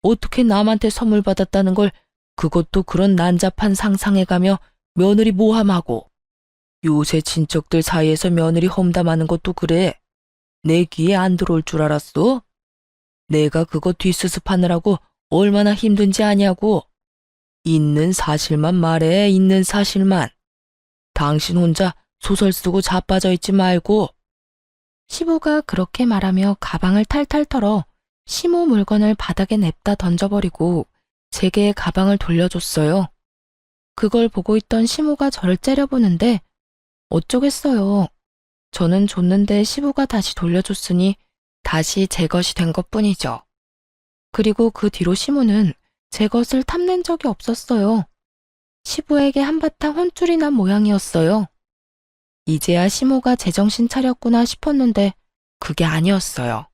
어떻게 남한테 선물 받았다는 걸 그것도 그런 난잡한 상상해가며 며느리 모함하고 요새 친척들 사이에서 며느리 험담하는 것도 그래. 내 귀에 안 들어올 줄 알았어? 내가 그거 뒷수습하느라고 얼마나 힘든지 아냐고. 있는 사실만 말해, 있는 사실만. 당신 혼자 소설 쓰고 자빠져 있지 말고. 시부가 그렇게 말하며 가방을 탈탈 털어 시모 물건을 바닥에 냅다 던져버리고 제게 가방을 돌려줬어요. 그걸 보고 있던 시모가 저를 째려보는데 어쩌겠어요. 저는 줬는데 시부가 다시 돌려줬으니 다시 제 것이 된 것뿐이죠. 그리고 그 뒤로 시모는 제 것을 탐낸 적이 없었어요. 시부에게 한바탕 혼쭐이 난 모양이었어요. 이제야 시모가 제정신 차렸구나 싶었는데 그게 아니었어요.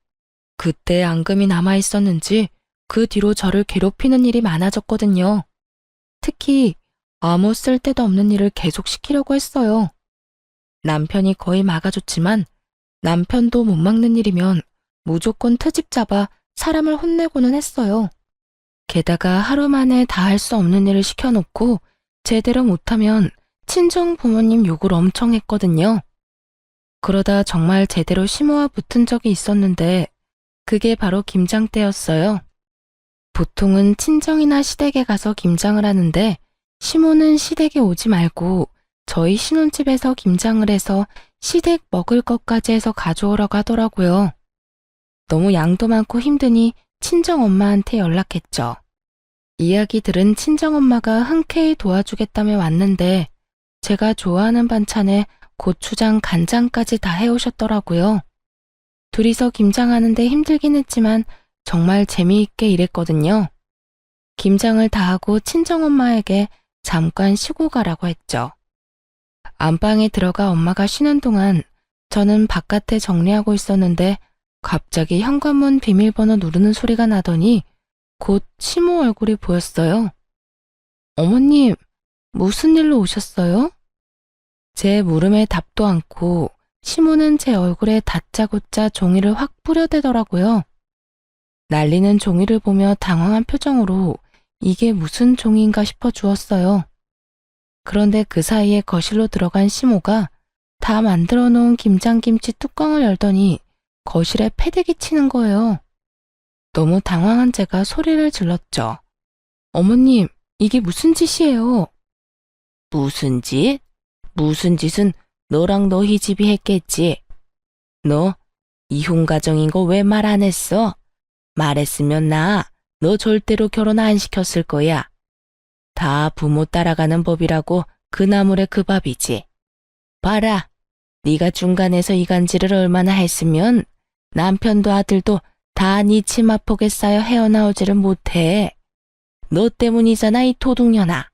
그때 앙금이 남아있었는지 그 뒤로 저를 괴롭히는 일이 많아졌거든요. 특히 아무 쓸데도 없는 일을 계속 시키려고 했어요. 남편이 거의 막아줬지만 남편도 못 막는 일이면 무조건 트집 잡아 사람을 혼내고는 했어요. 게다가 하루 만에 다 할 수 없는 일을 시켜놓고 제대로 못하면 친정 부모님 욕을 엄청 했거든요. 그러다 정말 제대로 시모와 붙은 적이 있었는데 그게 바로 김장 때였어요. 보통은 친정이나 시댁에 가서 김장을 하는데 시모는 시댁에 오지 말고 저희 신혼집에서 김장을 해서 시댁 먹을 것까지 해서 가져오라고 하더라고요. 너무 양도 많고 힘드니 친정엄마한테 연락했죠. 이야기 들은 친정엄마가 흔쾌히 도와주겠다며 왔는데 제가 좋아하는 반찬에 고추장, 간장까지 다 해오셨더라고요. 둘이서 김장하는데 힘들긴 했지만 정말 재미있게 일했거든요. 김장을 다 하고 친정엄마에게 잠깐 쉬고 가라고 했죠. 안방에 들어가 엄마가 쉬는 동안 저는 바깥에 정리하고 있었는데 갑자기 현관문 비밀번호 누르는 소리가 나더니 곧 시모 얼굴이 보였어요. 어머님, 무슨 일로 오셨어요? 제 물음에 답도 않고 시모는 제 얼굴에 다짜고짜 종이를 확 뿌려대더라고요. 날리는 종이를 보며 당황한 표정으로 이게 무슨 종이인가 싶어 주었어요. 그런데 그 사이에 거실로 들어간 시모가 다 만들어 놓은 김장김치 뚜껑을 열더니 거실에 패대기 치는 거예요. 너무 당황한 제가 소리를 질렀죠. 어머님, 이게 무슨 짓이에요? 무슨 짓? 무슨 짓은 너랑 너희 집이 했겠지. 너 이혼 가정인 거 왜 말 안 했어? 말했으면 너 절대로 결혼 안 시켰을 거야. 다 부모 따라가는 법이라고 그 나물에 그 밥이지. 봐라, 네가 중간에서 이간질을 얼마나 했으면 남편도 아들도 다 네 치마폭에 쌓여 헤어나오지를 못해. 너 때문이잖아, 이 도둑년아.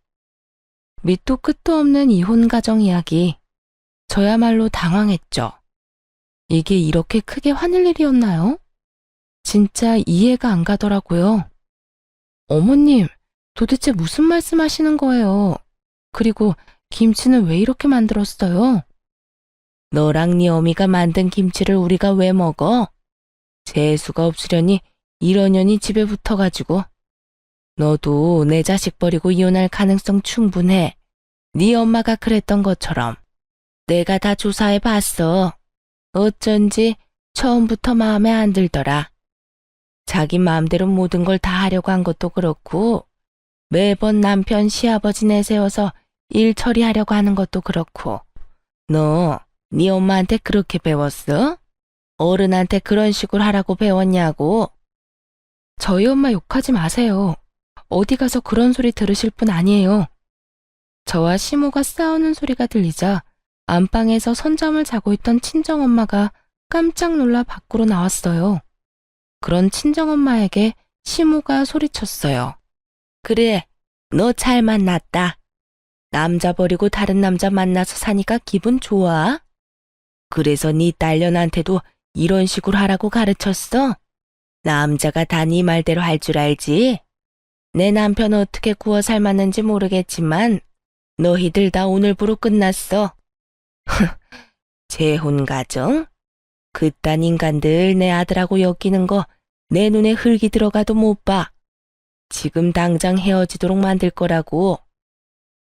밑도 끝도 없는 이혼 가정 이야기. 저야말로 당황했죠. 이게 이렇게 크게 화낼 일이었나요? 진짜 이해가 안 가더라고요. 어머님, 도대체 무슨 말씀하시는 거예요? 그리고 김치는 왜 이렇게 만들었어요? 너랑 네 어미가 만든 김치를 우리가 왜 먹어? 재수가 없으려니 이런 년이 집에 붙어가지고. 너도 내 자식 버리고 이혼할 가능성 충분해. 네 엄마가 그랬던 것처럼. 내가 다 조사해 봤어. 어쩐지 처음부터 마음에 안 들더라. 자기 마음대로 모든 걸 다 하려고 한 것도 그렇고 매번 남편 시아버지 내세워서 일 처리하려고 하는 것도 그렇고 너 네 엄마한테 그렇게 배웠어? 어른한테 그런 식으로 하라고 배웠냐고? 저희 엄마 욕하지 마세요. 어디 가서 그런 소리 들으실 분 아니에요. 저와 시모가 싸우는 소리가 들리자 안방에서 선잠을 자고 있던 친정엄마가 깜짝 놀라 밖으로 나왔어요. 그런 친정엄마에게 시모가 소리쳤어요. 그래, 너 잘 만났다. 남자 버리고 다른 남자 만나서 사니까 기분 좋아? 그래서 네 딸년한테도 이런 식으로 하라고 가르쳤어? 남자가 다 네 말대로 할 줄 알지? 내 남편 어떻게 구워 삶았는지 모르겠지만 너희들 다 오늘부로 끝났어. 재혼 가정? 그딴 인간들 내 아들하고 엮이는 거 내 눈에 흙이 들어가도 못 봐. 지금 당장 헤어지도록 만들 거라고.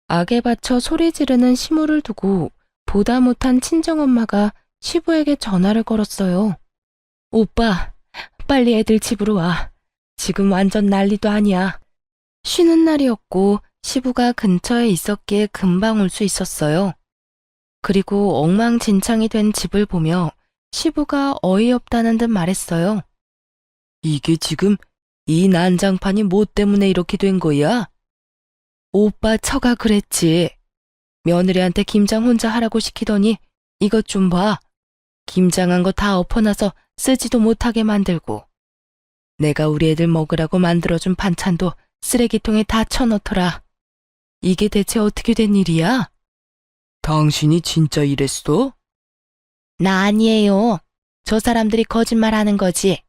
악에 받쳐 소리 지르는 시모를 두고 보다 못한 친정엄마가 시부에게 전화를 걸었어요. 오빠, 빨리 애들 집으로 와. 지금 완전 난리도 아니야. 쉬는 날이었고 시부가 근처에 있었기에 금방 올 수 있었어요. 그리고 엉망진창이 된 집을 보며 시부가 어이없다는 듯 말했어요. 이게 지금 이 난장판이 뭐 때문에 이렇게 된 거야? 오빠 처가 그랬지. 며느리한테 김장 혼자 하라고 시키더니 이것 좀 봐. 김장한 거 다 엎어놔서 쓰지도 못하게 만들고. 내가 우리 애들 먹으라고 만들어준 반찬도 쓰레기통에 다 쳐넣더라. 이게 대체 어떻게 된 일이야? 당신이 진짜 이랬어? 나 아니에요. 저 사람들이 거짓말하는 거지.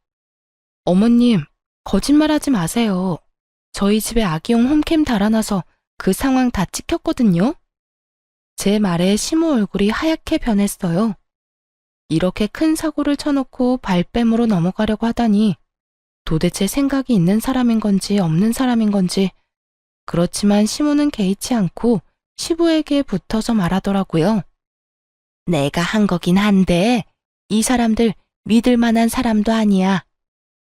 어머님, 거짓말하지 마세요. 저희 집에 아기용 홈캠 달아놔서 그 상황 다 찍혔거든요. 제 말에 시모 얼굴이 하얗게 변했어요. 이렇게 큰 사고를 쳐놓고 발뺌으로 넘어가려고 하다니 도대체 생각이 있는 사람인 건지 없는 사람인 건지. 그렇지만 시모는 개의치 않고 시부에게 붙어서 말하더라고요. 내가 한 거긴 한데 이 사람들 믿을 만한 사람도 아니야.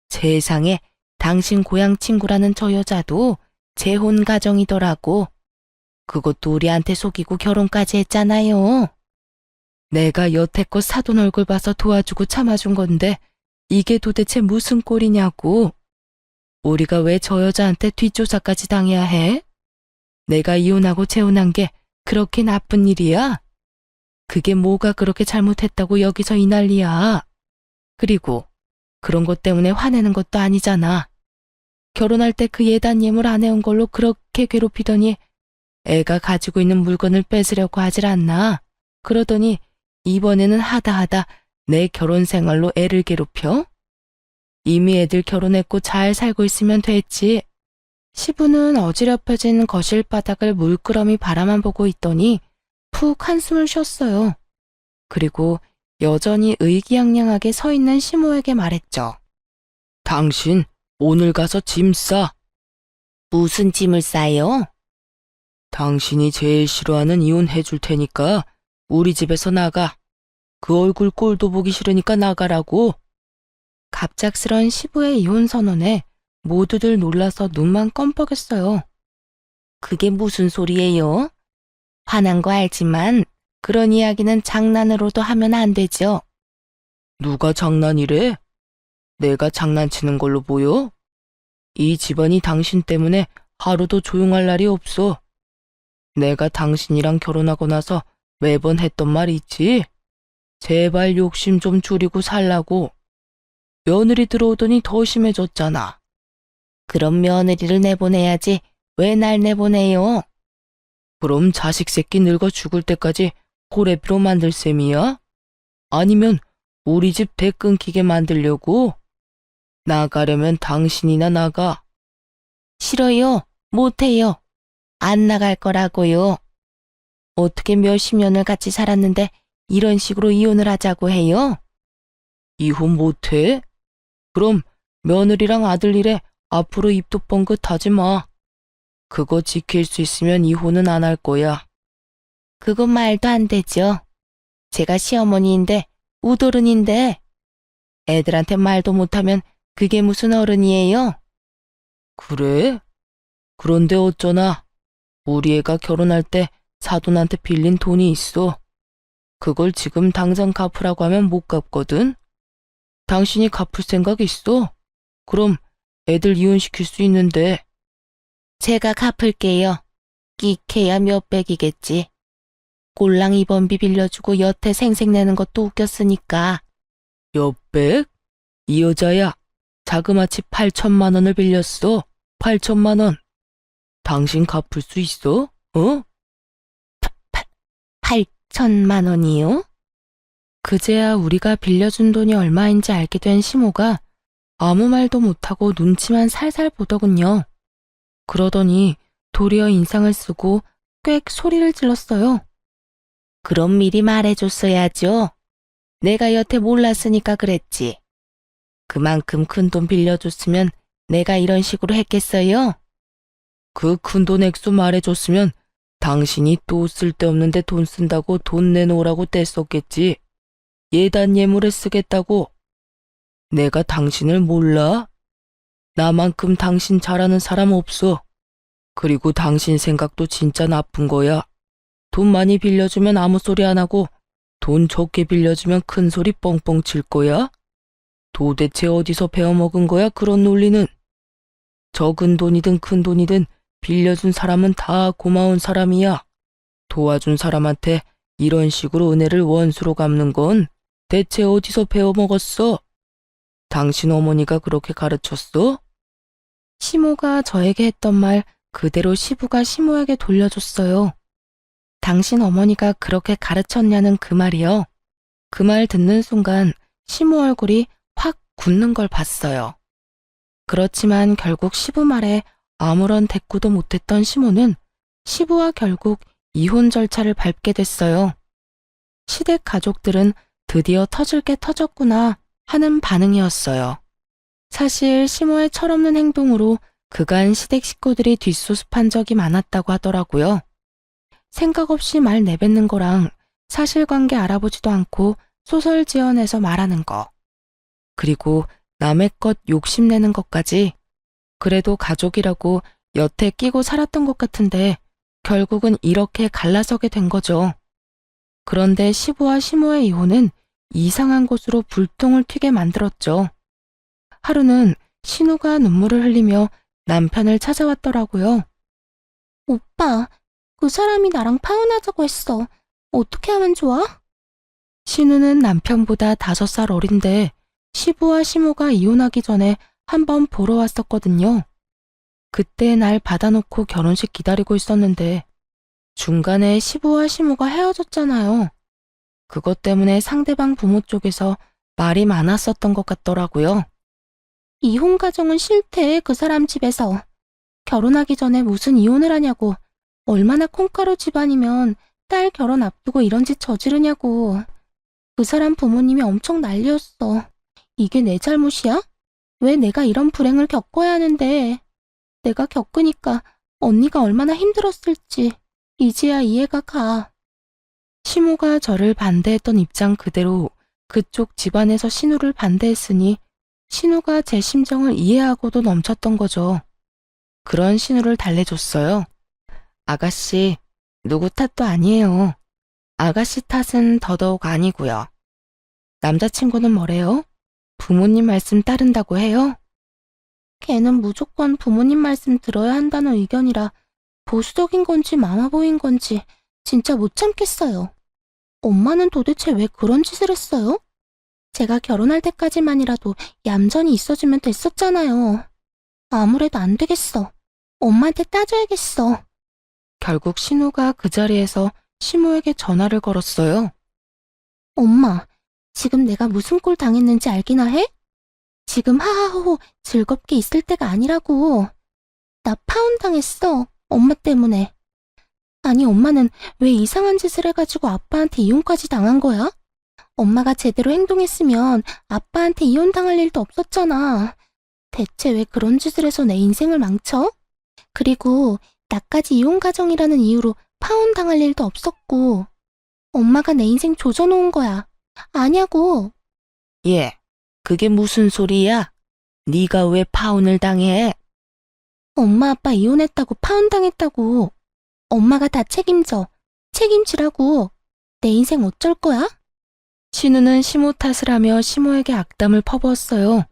세상에 당신 고향 친구라는 저 여자도 재혼 가정이더라고. 그것도 우리한테 속이고 결혼까지 했잖아요. 내가 여태껏 사돈 얼굴 봐서 도와주고 참아준 건데 이게 도대체 무슨 꼴이냐고. 우리가 왜 저 여자한테 뒷조사까지 당해야 해? 내가 이혼하고 재혼한 게 그렇게 나쁜 일이야? 그게 뭐가 그렇게 잘못했다고 여기서 이 난리야. 그리고 그런 것 때문에 화내는 것도 아니잖아. 결혼할 때 그 예단 예물 안 해온 걸로 그렇게 괴롭히더니 애가 가지고 있는 물건을 뺏으려고 하질 않나. 그러더니 이번에는 하다 내 결혼 생활로 애를 괴롭혀? 이미 애들 결혼했고 잘 살고 있으면 됐지. 시부는 어지럽혀진 거실 바닥을 물끄러미 바라만 보고 있더니 푹 한숨을 쉬었어요. 그리고 여전히 의기양양하게 서 있는 시모에게 말했죠. 당신 오늘 가서 짐 싸. 무슨 짐을 싸요? 당신이 제일 싫어하는 이혼 해줄 테니까 우리 집에서 나가. 그 얼굴 꼴도 보기 싫으니까 나가라고. 갑작스런 시부의 이혼 선언에 모두들 놀라서 눈만 껌뻑였어요. 그게 무슨 소리예요? 화난 거 알지만 그런 이야기는 장난으로도 하면 안 되죠. 누가 장난이래? 내가 장난치는 걸로 보여? 이 집안이 당신 때문에 하루도 조용할 날이 없어. 내가 당신이랑 결혼하고 나서 매번 했던 말 있지? 제발 욕심 좀 줄이고 살라고. 며느리 들어오더니 더 심해졌잖아. 그럼 며느리를 내보내야지 왜 날 내보내요? 그럼 자식 새끼 늙어 죽을 때까지 호래비로 만들 셈이야? 아니면 우리 집 대 끊기게 만들려고? 나가려면 당신이나 나가. 싫어요. 못해요. 안 나갈 거라고요. 어떻게 몇십 년을 같이 살았는데 이런 식으로 이혼을 하자고 해요? 이혼 못해? 그럼 며느리랑 아들 일에 앞으로 입도 뻥긋 하지 마. 그거 지킬 수 있으면 이혼은 안 할 거야. 그건 말도 안 되죠. 제가 시어머니인데 우도른인데 애들한테 말도 못하면 그게 무슨 어른이에요? 그래? 그런데 어쩌나 우리 애가 결혼할 때 사돈한테 빌린 돈이 있어. 그걸 지금 당장 갚으라고 하면 못 갚거든. 당신이 갚을 생각 있어? 그럼 애들 이혼시킬 수 있는데. 제가 갚을게요. 끼케야 몇백이겠지. 꼴랑 입원비 빌려주고 여태 생색내는 것도 웃겼으니까. 몇백? 이 여자야. 자그마치 8천만 원을 빌렸어. 8천만 원. 당신 갚을 수 있어? 어? 8천만 원이요? 그제야 우리가 빌려준 돈이 얼마인지 알게 된 시모가 아무 말도 못하고 눈치만 살살 보더군요. 그러더니 도리어 인상을 쓰고 꽥 소리를 질렀어요. 그럼 미리 말해줬어야죠. 내가 여태 몰랐으니까 그랬지. 그만큼 큰 돈 빌려줬으면 내가 이런 식으로 했겠어요? 그 큰돈 액수 말해줬으면 당신이 또 쓸데없는데 돈 쓴다고 돈 내놓으라고 떼썼겠지. 예단 예물에 쓰겠다고. 내가 당신을 몰라? 나만큼 당신 잘하는 사람 없어. 그리고 당신 생각도 진짜 나쁜 거야. 돈 많이 빌려주면 아무 소리 안 하고 돈 적게 빌려주면 큰 소리 뻥뻥 칠 거야? 도대체 어디서 배워먹은 거야 그런 논리는? 적은 돈이든 큰 돈이든 빌려준 사람은 다 고마운 사람이야. 도와준 사람한테 이런 식으로 은혜를 원수로 갚는 건 대체 어디서 배워먹었어? 당신 어머니가 그렇게 가르쳤어? 시모가 저에게 했던 말 그대로 시부가 시모에게 돌려줬어요. 당신 어머니가 그렇게 가르쳤냐는 그 말이요. 그 말 듣는 순간 시모 얼굴이 확 굳는 걸 봤어요. 그렇지만 결국 시부 말에 아무런 대꾸도 못했던 시모는 시부와 결국 이혼 절차를 밟게 됐어요. 시댁 가족들은 드디어 터질 게 터졌구나 하는 반응이었어요. 사실 시모의 철없는 행동으로 그간 시댁 식구들이 뒷수습한 적이 많았다고 하더라고요. 생각 없이 말 내뱉는 거랑 사실관계 알아보지도 않고 소설 지어내서 말하는 거. 그리고 남의 것 욕심내는 것까지. 그래도 가족이라고 여태 끼고 살았던 것 같은데 결국은 이렇게 갈라서게 된 거죠. 그런데 시부와 시모의 이혼은 이상한 곳으로 불똥을 튀게 만들었죠. 하루는 신우가 눈물을 흘리며 남편을 찾아왔더라고요. 오빠, 그 사람이 나랑 파혼하자고 했어. 어떻게 하면 좋아? 신우는 남편보다 5살 어린데 시부와 시모가 이혼하기 전에 한번 보러 왔었거든요. 그때 날 받아놓고 결혼식 기다리고 있었는데 중간에 시부와 시모가 헤어졌잖아요. 그것 때문에 상대방 부모 쪽에서 말이 많았었던 것 같더라고요. 이혼 가정은 싫대, 그 사람 집에서. 결혼하기 전에 무슨 이혼을 하냐고. 얼마나 콩가루 집안이면 딸 결혼 앞두고 이런 짓 저지르냐고. 그 사람 부모님이 엄청 난리였어. 이게 내 잘못이야? 왜 내가 이런 불행을 겪어야 하는데. 내가 겪으니까 언니가 얼마나 힘들었을지 이제야 이해가 가. 시모가 저를 반대했던 입장 그대로 그쪽 집안에서 신우를 반대했으니 신우가 제 심정을 이해하고도 넘쳤던 거죠. 그런 신우를 달래줬어요. 아가씨, 누구 탓도 아니에요. 아가씨 탓은 더더욱 아니고요. 남자친구는 뭐래요? 부모님 말씀 따른다고 해요? 걔는 무조건 부모님 말씀 들어야 한다는 의견이라 보수적인 건지 마마보인 건지 진짜 못 참겠어요. 엄마는 도대체 왜 그런 짓을 했어요? 제가 결혼할 때까지만이라도 얌전히 있어주면 됐었잖아요. 아무래도 안 되겠어. 엄마한테 따져야겠어. 결국 신우가 그 자리에서 시모에게 전화를 걸었어요. 엄마, 지금 내가 무슨 꼴 당했는지 알기나 해? 지금 하하호호 즐겁게 있을 때가 아니라고. 나 파혼당했어. 엄마 때문에. 아니, 엄마는 왜 이상한 짓을 해가지고 아빠한테 이혼까지 당한 거야? 엄마가 제대로 행동했으면 아빠한테 이혼당할 일도 없었잖아. 대체 왜 그런 짓을 해서 내 인생을 망쳐? 그리고 나까지 이혼 가정이라는 이유로 파혼당할 일도 없었고. 엄마가 내 인생 조져놓은 거야. 아냐고. 예, 그게 무슨 소리야? 네가 왜 파혼을 당해? 엄마 아빠 이혼했다고 파혼당했다고. 엄마가 다 책임져. 책임지라고. 내 인생 어쩔 거야? 신우는 시모 탓을 하며 시모에게 악담을 퍼부었어요.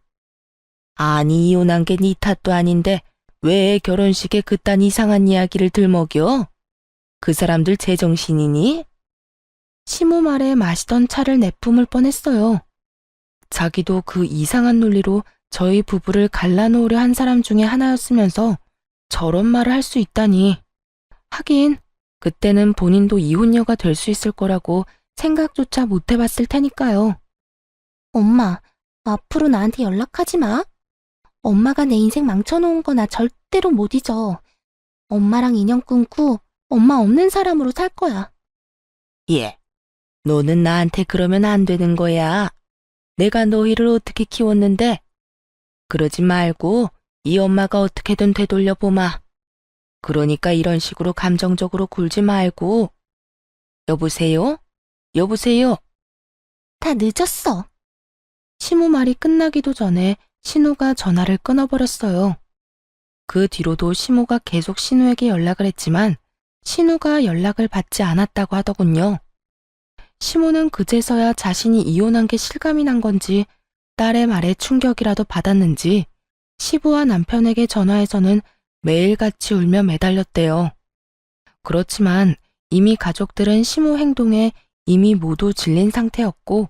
아니, 이혼한 게 네 탓도 아닌데 왜 결혼식에 그딴 이상한 이야기를 들먹여? 그 사람들 제정신이니? 시모 말에 마시던 차를 내뿜을 뻔했어요. 자기도 그 이상한 논리로 저희 부부를 갈라놓으려 한 사람 중에 하나였으면서 저런 말을 할 수 있다니. 하긴 그때는 본인도 이혼녀가 될 수 있을 거라고 생각조차 못 해봤을 테니까요. 엄마, 앞으로 나한테 연락하지 마. 엄마가 내 인생 망쳐놓은 거나 절대로 못 잊어. 엄마랑 인연 끊고 엄마 없는 사람으로 살 거야. 예, 너는 나한테 그러면 안 되는 거야. 내가 너희를 어떻게 키웠는데? 그러지 말고 이 엄마가 어떻게든 되돌려 보마. 그러니까 이런 식으로 감정적으로 굴지 말고. 여보세요? 여보세요? 다 늦었어. 시모 말이 끝나기도 전에 신우가 전화를 끊어버렸어요. 그 뒤로도 시모가 계속 신우에게 연락을 했지만 신우가 연락을 받지 않았다고 하더군요. 시모는 그제서야 자신이 이혼한 게 실감이 난 건지 딸의 말에 충격이라도 받았는지 시부와 남편에게 전화해서는 매일같이 울며 매달렸대요. 그렇지만 이미 가족들은 시모 행동에 이미 모두 질린 상태였고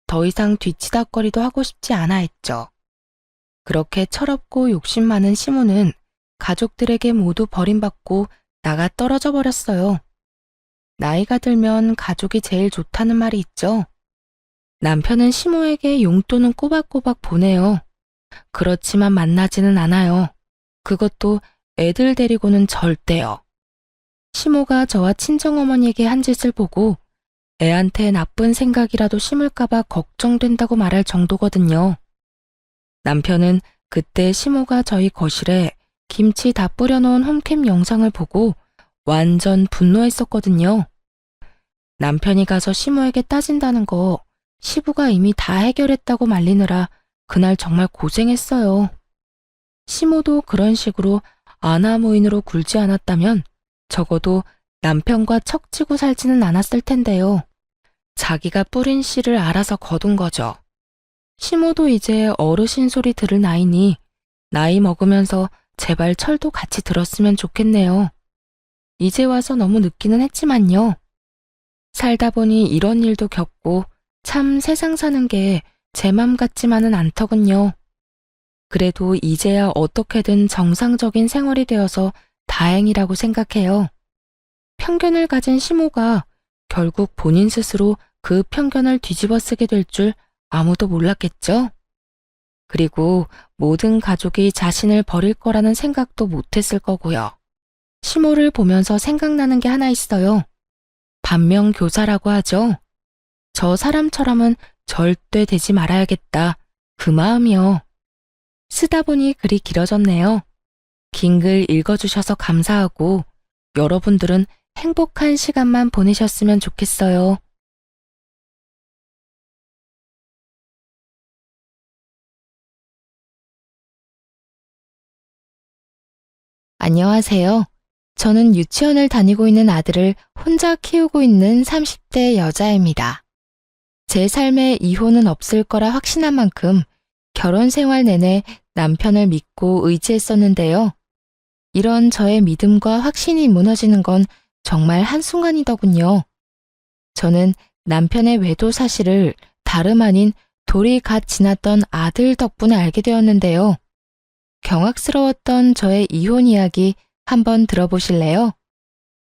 더 이상 뒤치다거리도 하고 싶지 않아 했죠. 그렇게 철없고 욕심 많은 시모는 가족들에게 모두 버림받고 나가 떨어져 버렸어요. 나이가 들면 가족이 제일 좋다는 말이 있죠. 남편은 시모에게 용돈은 꼬박꼬박 보내요. 그렇지만 만나지는 않아요. 그것도 애들 데리고는 절대요. 시모가 저와 친정어머니에게 한 짓을 보고 애한테 나쁜 생각이라도 심을까봐 걱정된다고 말할 정도거든요. 남편은 그때 시모가 저희 거실에 김치 다 뿌려놓은 홈캠 영상을 보고 완전 분노했었거든요. 남편이 가서 시모에게 따진다는 거 시부가 이미 다 해결했다고 말리느라 그날 정말 고생했어요. 시모도 그런 식으로 아나무인으로 굴지 않았다면 적어도 남편과 척지고 살지는 않았을 텐데요. 자기가 뿌린 씨를 알아서 거둔 거죠. 시모도 이제 어르신 소리 들을 나이니 나이 먹으면서 제발 철도 같이 들었으면 좋겠네요. 이제 와서 너무 늦기는 했지만요. 살다 보니 이런 일도 겪고 참 세상 사는 게 제 맘 같지만은 않더군요. 그래도 이제야 어떻게든 정상적인 생활이 되어서 다행이라고 생각해요. 편견을 가진 시모가 결국 본인 스스로 그 편견을 뒤집어 쓰게 될 줄 아무도 몰랐겠죠? 그리고 모든 가족이 자신을 버릴 거라는 생각도 못했을 거고요. 시모를 보면서 생각나는 게 하나 있어요. 반면교사라고 하죠. 저 사람처럼은 절대 되지 말아야겠다. 그 마음이요. 쓰다 보니 글이 길어졌네요. 긴 글 읽어주셔서 감사하고 여러분들은 행복한 시간만 보내셨으면 좋겠어요. 안녕하세요. 저는 유치원을 다니고 있는 아들을 혼자 키우고 있는 30대 여자입니다. 제 삶에 이혼은 없을 거라 확신한 만큼 결혼 생활 내내 남편을 믿고 의지했었는데요. 이런 저의 믿음과 확신이 무너지는 건 정말 한순간이더군요. 저는 남편의 외도 사실을 다름 아닌 돌이 갓 지났던 아들 덕분에 알게 되었는데요. 경악스러웠던 저의 이혼 이야기 한번 들어보실래요?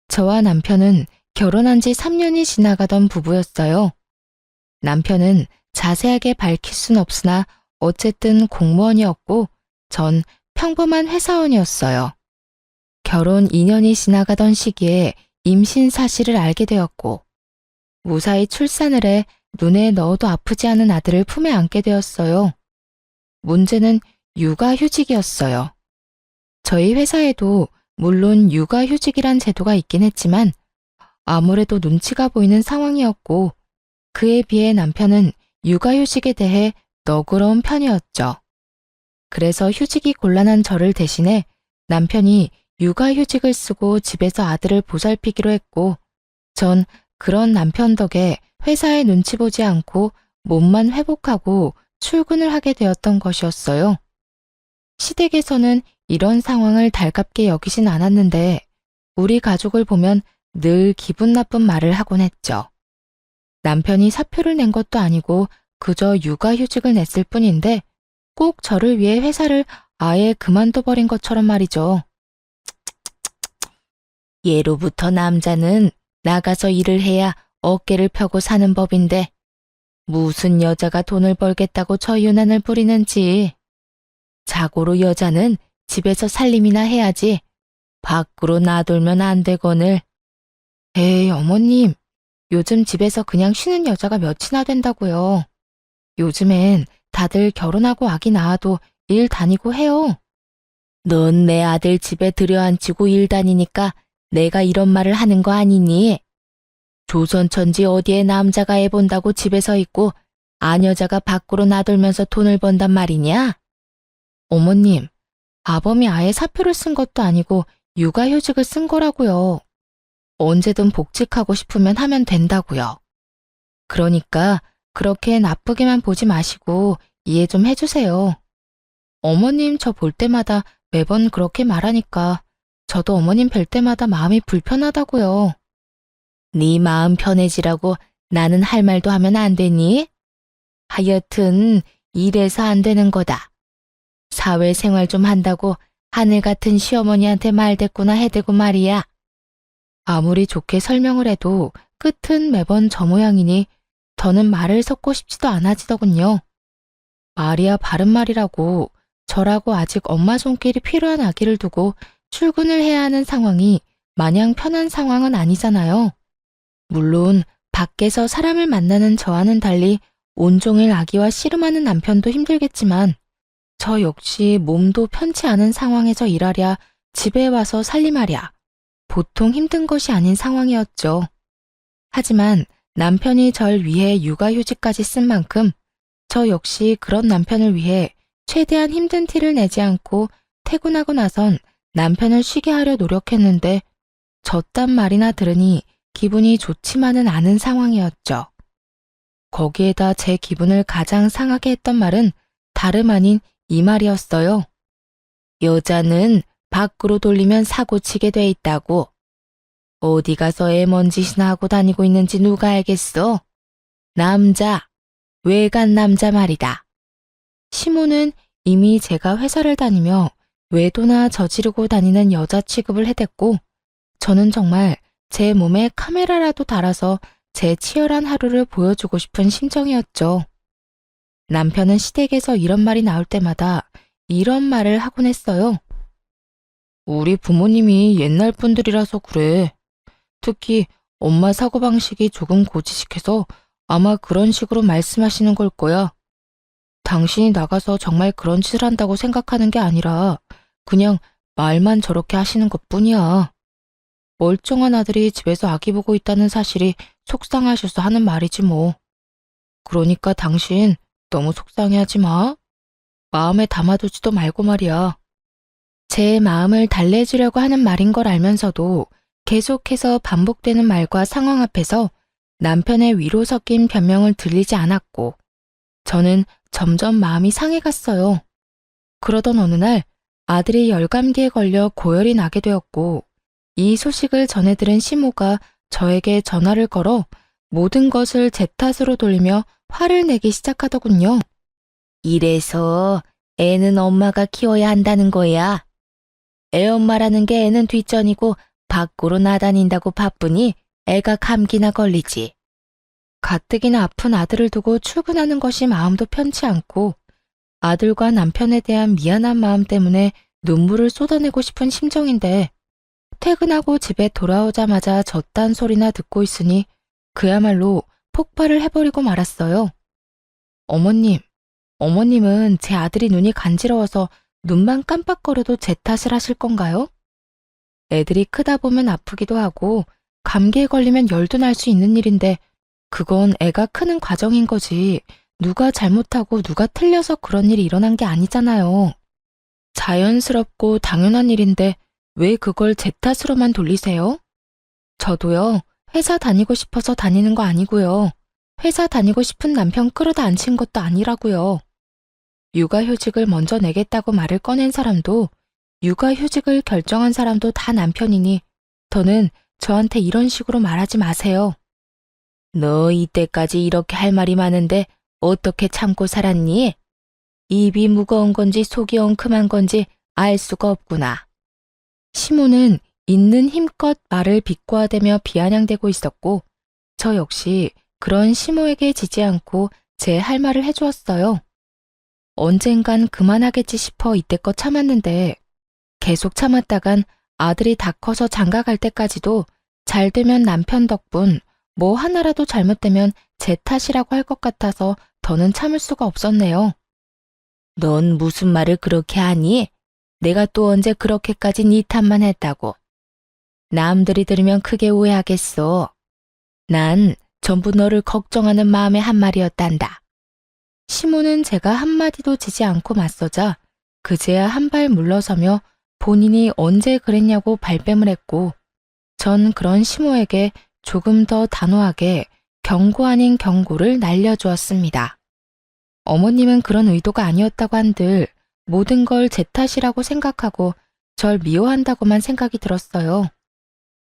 저와 남편은 결혼한 지 3년이 지나가던 부부였어요. 남편은 자세하게 밝힐 순 없으나 어쨌든 공무원이었고 전 평범한 회사원이었어요. 결혼 2년이 지나가던 시기에 임신 사실을 알게 되었고 무사히 출산을 해 눈에 넣어도 아프지 않은 아들을 품에 안게 되었어요. 문제는 육아휴직이었어요. 저희 회사에도 물론 육아휴직이란 제도가 있긴 했지만 아무래도 눈치가 보이는 상황이었고 그에 비해 남편은 육아휴직에 대해 너그러운 편이었죠. 그래서 휴직이 곤란한 저를 대신해 남편이 육아휴직을 쓰고 집에서 아들을 보살피기로 했고 전 그런 남편 덕에 회사에 눈치 보지 않고 몸만 회복하고 출근을 하게 되었던 것이었어요. 시댁에서는 이런 상황을 달갑게 여기진 않았는데 우리 가족을 보면 늘 기분 나쁜 말을 하곤 했죠. 남편이 사표를 낸 것도 아니고 그저 육아휴직을 냈을 뿐인데 꼭 저를 위해 회사를 아예 그만둬버린 것처럼 말이죠. 예로부터 남자는 나가서 일을 해야 어깨를 펴고 사는 법인데 무슨 여자가 돈을 벌겠다고 저 유난을 부리는지. 자고로 여자는 집에서 살림이나 해야지 밖으로 나돌면 안 되거늘. 에이 어머님, 요즘 집에서 그냥 쉬는 여자가 몇이나 된다고요. 요즘엔 다들 결혼하고 아기 낳아도 일 다니고 해요. 넌 내 아들 집에 들여앉히고 일 다니니까 내가 이런 말을 하는 거 아니니? 조선천지 어디에 남자가 애 본다고 집에서 있고 아녀자가 밖으로 나돌면서 돈을 번단 말이냐? 어머님, 아범이 아예 사표를 쓴 것도 아니고 육아휴직을 쓴 거라고요. 언제든 복직하고 싶으면 하면 된다고요. 그러니까 그렇게 나쁘게만 보지 마시고 이해 좀 해주세요. 어머님 저 볼 때마다 매번 그렇게 말하니까 저도 어머님 뵐 때마다 마음이 불편하다고요. 네 마음 편해지라고 나는 할 말도 하면 안 되니? 하여튼 이래서 안 되는 거다. 사회생활 좀 한다고 하늘 같은 시어머니한테 말대꾸나 해대고 말이야. 아무리 좋게 설명을 해도 끝은 매번 저 모양이니 저는 말을 섞고 싶지도 않아지더군요. 말이야 바른 말이라고 저라고 아직 엄마 손길이 필요한 아기를 두고 출근을 해야 하는 상황이 마냥 편한 상황은 아니잖아요. 물론 밖에서 사람을 만나는 저와는 달리 온종일 아기와 씨름하는 남편도 힘들겠지만 저 역시 몸도 편치 않은 상황에서 일하랴 집에 와서 살림하랴 보통 힘든 것이 아닌 상황이었죠. 하지만 남편이 절 위해 육아휴직까지 쓴 만큼 저 역시 그런 남편을 위해 최대한 힘든 티를 내지 않고 퇴근하고 나선 남편을 쉬게 하려 노력했는데 저딴 말이나 들으니 기분이 좋지만은 않은 상황이었죠. 거기에다 제 기분을 가장 상하게 했던 말은 다름 아닌 이 말이었어요. 여자는 밖으로 돌리면 사고치게 돼 있다고. 어디 가서 애 뭔 짓이나 하고 다니고 있는지 누가 알겠어? 남자, 외간 남자 말이다. 시모는 이미 제가 회사를 다니며 외도나 저지르고 다니는 여자 취급을 해댔고 저는 정말 제 몸에 카메라라도 달아서 제 치열한 하루를 보여주고 싶은 심정이었죠. 남편은 시댁에서 이런 말이 나올 때마다 이런 말을 하곤 했어요. 우리 부모님이 옛날 분들이라서 그래. 특히 엄마 사고방식이 조금 고지식해서 아마 그런 식으로 말씀하시는 걸 거야. 당신이 나가서 정말 그런 짓을 한다고 생각하는 게 아니라 그냥 말만 저렇게 하시는 것뿐이야. 멀쩡한 아들이 집에서 아기 보고 있다는 사실이 속상하셔서 하는 말이지 뭐. 그러니까 당신 너무 속상해하지 마. 마음에 담아두지도 말고 말이야. 제 마음을 달래주려고 하는 말인 걸 알면서도 계속해서 반복되는 말과 상황 앞에서 남편의 위로 섞인 변명을 들리지 않았고 저는 점점 마음이 상해갔어요. 그러던 어느 날 아들이 열감기에 걸려 고열이 나게 되었고 이 소식을 전해 들은 시모가 저에게 전화를 걸어 모든 것을 제 탓으로 돌리며 화를 내기 시작하더군요. 이래서 애는 엄마가 키워야 한다는 거야. 애 엄마라는 게 애는 뒷전이고 밖으로 나다닌다고 바쁘니 애가 감기나 걸리지. 가뜩이나 아픈 아들을 두고 출근하는 것이 마음도 편치 않고 아들과 남편에 대한 미안한 마음 때문에 눈물을 쏟아내고 싶은 심정인데 퇴근하고 집에 돌아오자마자 저딴 소리나 듣고 있으니 그야말로 폭발을 해버리고 말았어요. 어머님은 제 아들이 눈이 간지러워서 눈만 깜빡거려도 제 탓을 하실 건가요? 애들이 크다 보면 아프기도 하고 감기에 걸리면 열도 날 수 있는 일인데 그건 애가 크는 과정인 거지 누가 잘못하고 누가 틀려서 그런 일이 일어난 게 아니잖아요. 자연스럽고 당연한 일인데 왜 그걸 제 탓으로만 돌리세요? 저도요, 회사 다니고 싶어서 다니는 거 아니고요. 회사 다니고 싶은 남편 끌어다 앉힌 것도 아니라고요. 육아휴직을 먼저 내겠다고 말을 꺼낸 사람도 육아휴직을 결정한 사람도 다 남편이니 더는 저한테 이런 식으로 말하지 마세요. 너 이때까지 이렇게 할 말이 많은데 어떻게 참고 살았니? 입이 무거운 건지 속이 엉큼한 건지 알 수가 없구나. 시모는 있는 힘껏 말을 비꼬아대며 비아냥대고 있었고 저 역시 그런 시모에게 지지 않고 제 할 말을 해주었어요. 언젠간 그만하겠지 싶어 이때껏 참았는데 계속 참았다간 아들이 다 커서 장가갈 때까지도 잘 되면 남편 덕분 뭐 하나라도 잘못되면 제 탓이라고 할 것 같아서 더는 참을 수가 없었네요. 넌 무슨 말을 그렇게 하니? 내가 또 언제 그렇게까지 네 탓만 했다고. 남들이 들으면 크게 오해하겠어. 난 전부 너를 걱정하는 마음의 한 말이었단다. 시모는 제가 한마디도 지지 않고 맞서자 그제야 한 발 물러서며 본인이 언제 그랬냐고 발뺌을 했고 전 그런 시모에게 조금 더 단호하게 경고 아닌 경고를 날려주었습니다. 어머님은 그런 의도가 아니었다고 한들 모든 걸 제 탓이라고 생각하고 절 미워한다고만 생각이 들었어요.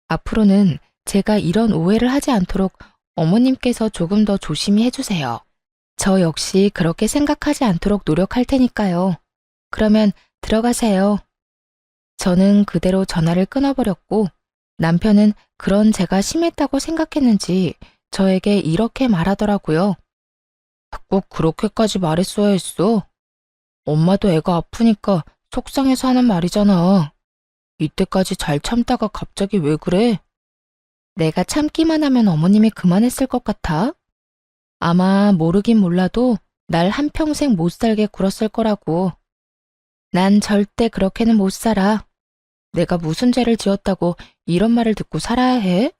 앞으로는 제가 이런 오해를 하지 않도록 어머님께서 조금 더 조심히 해주세요. 저 역시 그렇게 생각하지 않도록 노력할 테니까요. 그러면 들어가세요. 저는 그대로 전화를 끊어버렸고 남편은 그런 제가 심했다고 생각했는지 저에게 이렇게 말하더라고요. 꼭 그렇게까지 말했어야 했어. 엄마도 애가 아프니까 속상해서 하는 말이잖아. 이때까지 잘 참다가 갑자기 왜 그래? 내가 참기만 하면 어머님이 그만했을 것 같아? 아마 모르긴 몰라도 날 한평생 못 살게 굴었을 거라고. 난 절대 그렇게는 못 살아. 내가 무슨 죄를 지었다고 이런 말을 듣고 살아야 해?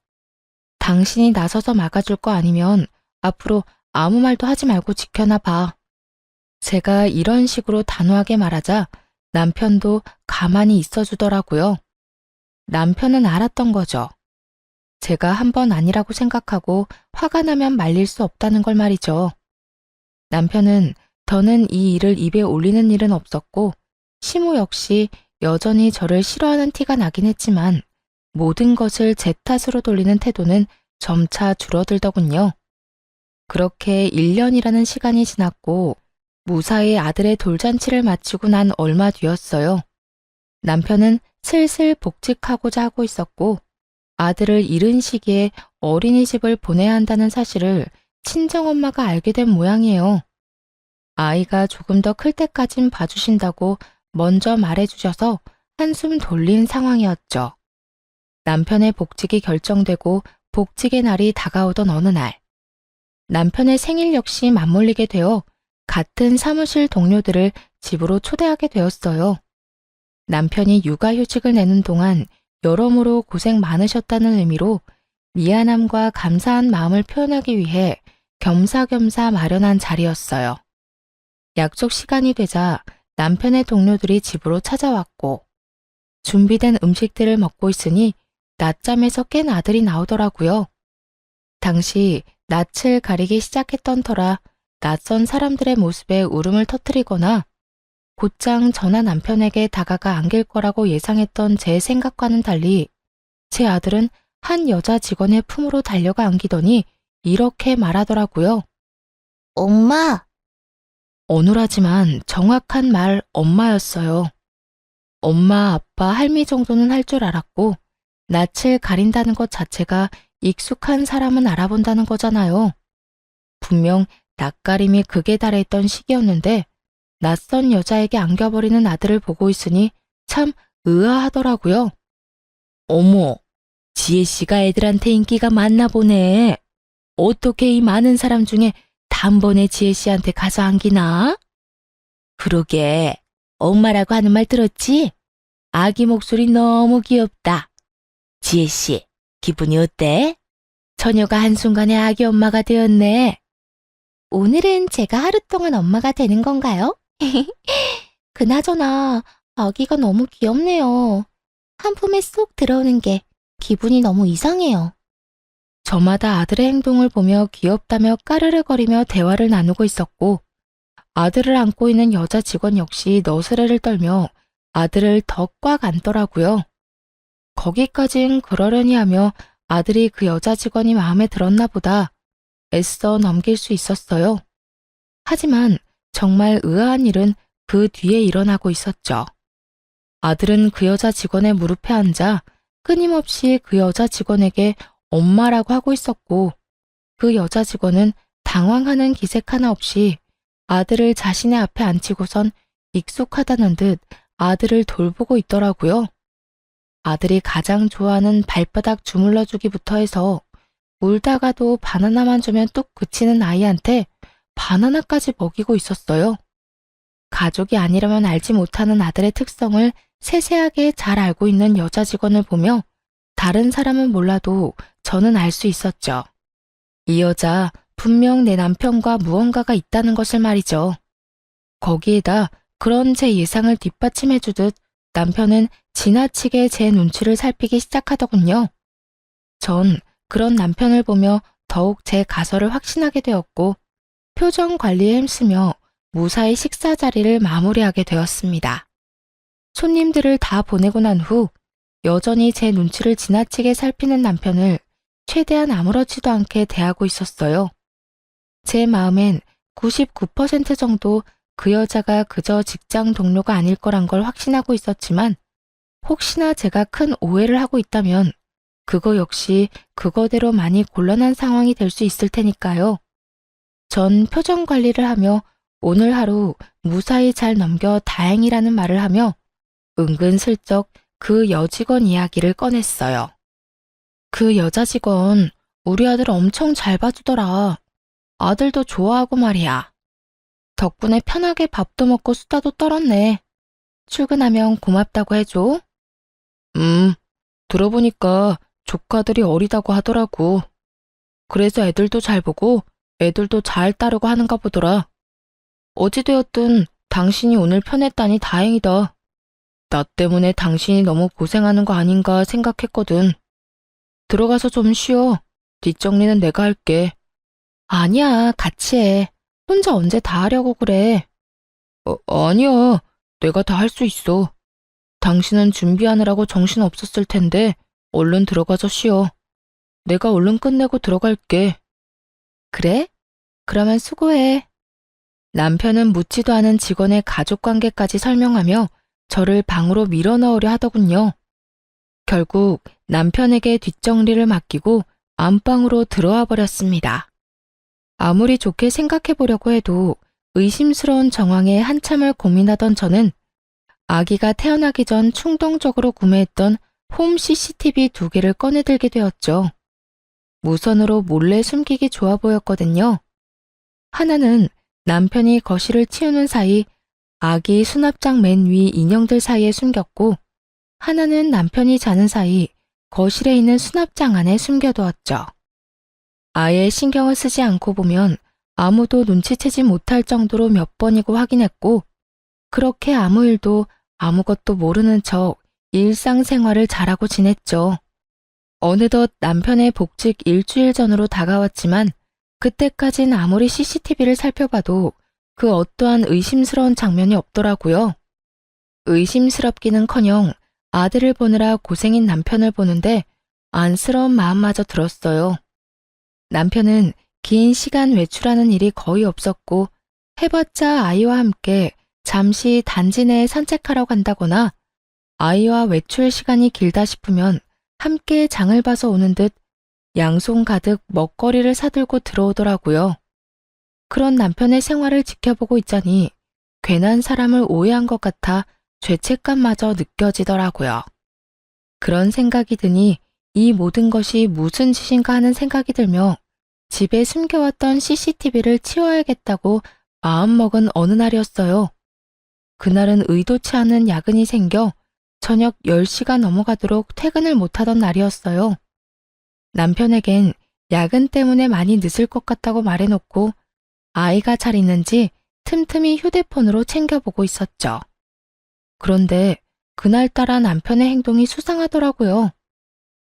당신이 나서서 막아줄 거 아니면 앞으로 아무 말도 하지 말고 지켜나 봐. 제가 이런 식으로 단호하게 말하자 남편도 가만히 있어주더라고요. 남편은 알았던 거죠. 제가 한 번 아니라고 생각하고 화가 나면 말릴 수 없다는 걸 말이죠. 남편은 더는 이 일을 입에 올리는 일은 없었고 시모 역시 여전히 저를 싫어하는 티가 나긴 했지만 모든 것을 제 탓으로 돌리는 태도는 점차 줄어들더군요. 그렇게 1년이라는 시간이 지났고 무사히 아들의 돌잔치를 마치고 난 얼마 뒤였어요. 남편은 슬슬 복직하고자 하고 있었고 아들을 잃은 시기에 어린이집을 보내야 한다는 사실을 친정엄마가 알게 된 모양이에요. 아이가 조금 더 클 때까진 봐주신다고 먼저 말해주셔서 한숨 돌린 상황이었죠. 남편의 복직이 결정되고 복직의 날이 다가오던 어느 날, 남편의 생일 역시 맞물리게 되어 같은 사무실 동료들을 집으로 초대하게 되었어요. 남편이 육아휴직을 내는 동안 여러모로 고생 많으셨다는 의미로 미안함과 감사한 마음을 표현하기 위해 겸사겸사 마련한 자리였어요. 약속 시간이 되자 남편의 동료들이 집으로 찾아왔고 준비된 음식들을 먹고 있으니 낮잠에서 깬 아들이 나오더라고요. 당시 낯을 가리기 시작했던 터라 낯선 사람들의 모습에 울음을 터뜨리거나 곧장 전화 남편에게 다가가 안길 거라고 예상했던 제 생각과는 달리 제 아들은 한 여자 직원의 품으로 달려가 안기더니 이렇게 말하더라고요. 엄마, 어눌하지만 정확한 말 엄마였어요. 엄마, 아빠, 할미 정도는 할 줄 알았고 낯을 가린다는 것 자체가 익숙한 사람은 알아본다는 거잖아요. 분명 낯가림이 극에 달했던 시기였는데 낯선 여자에게 안겨버리는 아들을 보고 있으니 참 의아하더라고요. 어머, 지혜씨가 애들한테 인기가 많나 보네. 어떻게 이 많은 사람 중에 단번에 지혜씨한테 가서 안기나? 그러게, 엄마라고 하는 말 들었지? 아기 목소리 너무 귀엽다. 지혜씨, 기분이 어때? 처녀가 한순간에 아기 엄마가 되었네. 오늘은 제가 하루 동안 엄마가 되는 건가요? 그나저나 아기가 너무 귀엽네요. 한 품에 쏙 들어오는 게 기분이 너무 이상해요. 저마다 아들의 행동을 보며 귀엽다며 까르르거리며 대화를 나누고 있었고 아들을 안고 있는 여자 직원 역시 너스레를 떨며 아들을 더 꽉 안더라고요. 거기까진 그러려니 하며 아들이 그 여자 직원이 마음에 들었나 보다 애써 넘길 수 있었어요. 하지만 정말 의아한 일은 그 뒤에 일어나고 있었죠. 아들은 그 여자 직원의 무릎에 앉아 끊임없이 그 여자 직원에게 엄마라고 하고 있었고 그 여자 직원은 당황하는 기색 하나 없이 아들을 자신의 앞에 앉히고선 익숙하다는 듯 아들을 돌보고 있더라고요. 아들이 가장 좋아하는 발바닥 주물러주기부터 해서 울다가도 바나나만 주면 뚝 그치는 아이한테 바나나까지 먹이고 있었어요. 가족이 아니라면 알지 못하는 아들의 특성을 세세하게 잘 알고 있는 여자 직원을 보며 다른 사람은 몰라도 저는 알 수 있었죠. 이 여자 분명 내 남편과 무언가가 있다는 것을 말이죠. 거기에다 그런 제 예상을 뒷받침해주듯 남편은 지나치게 제 눈치를 살피기 시작하더군요. 전 그런 남편을 보며 더욱 제 가설을 확신하게 되었고 표정 관리에 힘쓰며 무사히 식사 자리를 마무리하게 되었습니다. 손님들을 다 보내고 난 후 여전히 제 눈치를 지나치게 살피는 남편을 최대한 아무렇지도 않게 대하고 있었어요. 제 마음엔 99% 정도 그 여자가 그저 직장 동료가 아닐 거란 걸 확신하고 있었지만 혹시나 제가 큰 오해를 하고 있다면 그거 역시 그거대로 많이 곤란한 상황이 될 수 있을 테니까요. 전 표정 관리를 하며 오늘 하루 무사히 잘 넘겨 다행이라는 말을 하며 은근슬쩍 그 여직원 이야기를 꺼냈어요. 그 여자 직원 우리 아들 엄청 잘 봐주더라. 아들도 좋아하고 말이야. 덕분에 편하게 밥도 먹고 수다도 떨었네. 출근하면 고맙다고 해줘. 들어보니까 조카들이 어리다고 하더라고. 그래서 애들도 잘 보고 애들도 잘 따르고 하는가 보더라. 어찌되었든 당신이 오늘 편했다니 다행이다. 나 때문에 당신이 너무 고생하는 거 아닌가 생각했거든. 들어가서 좀 쉬어. 뒷정리는 내가 할게. 아니야, 같이 해. 혼자 언제 다 하려고 그래. 아니야. 내가 다 할 수 있어. 당신은 준비하느라고 정신 없었을 텐데 얼른 들어가서 쉬어. 내가 얼른 끝내고 들어갈게. 그래? 그러면 수고해. 남편은 묻지도 않은 직원의 가족관계까지 설명하며 저를 방으로 밀어넣으려 하더군요. 결국 남편에게 뒷정리를 맡기고 안방으로 들어와 버렸습니다. 아무리 좋게 생각해 보려고 해도 의심스러운 정황에 한참을 고민하던 저는 아기가 태어나기 전 충동적으로 구매했던 홈 CCTV 2개를 꺼내들게 되었죠. 무선으로 몰래 숨기기 좋아 보였거든요. 하나는 남편이 거실을 치우는 사이 아기 수납장 맨 위 인형들 사이에 숨겼고 하나는 남편이 자는 사이 거실에 있는 수납장 안에 숨겨두었죠. 아예 신경을 쓰지 않고 보면 아무도 눈치채지 못할 정도로 몇 번이고 확인했고 그렇게 아무 일도 아무것도 모르는 척 일상생활을 잘하고 지냈죠. 어느덧 남편의 복직 일주일 전으로 다가왔지만 그때까진 아무리 CCTV를 살펴봐도 그 어떠한 의심스러운 장면이 없더라고요. 의심스럽기는커녕 아들을 보느라 고생인 남편을 보는데 안쓰러운 마음마저 들었어요. 남편은 긴 시간 외출하는 일이 거의 없었고 해봤자 아이와 함께 잠시 단지 내에 산책하러 간다거나 아이와 외출 시간이 길다 싶으면 함께 장을 봐서 오는 듯 양손 가득 먹거리를 사들고 들어오더라고요. 그런 남편의 생활을 지켜보고 있자니 괜한 사람을 오해한 것 같아 죄책감마저 느껴지더라고요. 그런 생각이 드니 이 모든 것이 무슨 짓인가 하는 생각이 들며 집에 숨겨왔던 CCTV를 치워야겠다고 마음먹은 어느 날이었어요. 그날은 의도치 않은 야근이 생겨 저녁 10시가 넘어가도록 퇴근을 못하던 날이었어요. 남편에겐 야근 때문에 많이 늦을 것 같다고 말해놓고 아이가 잘 있는지 틈틈이 휴대폰으로 챙겨보고 있었죠. 그런데 그날따라 남편의 행동이 수상하더라고요.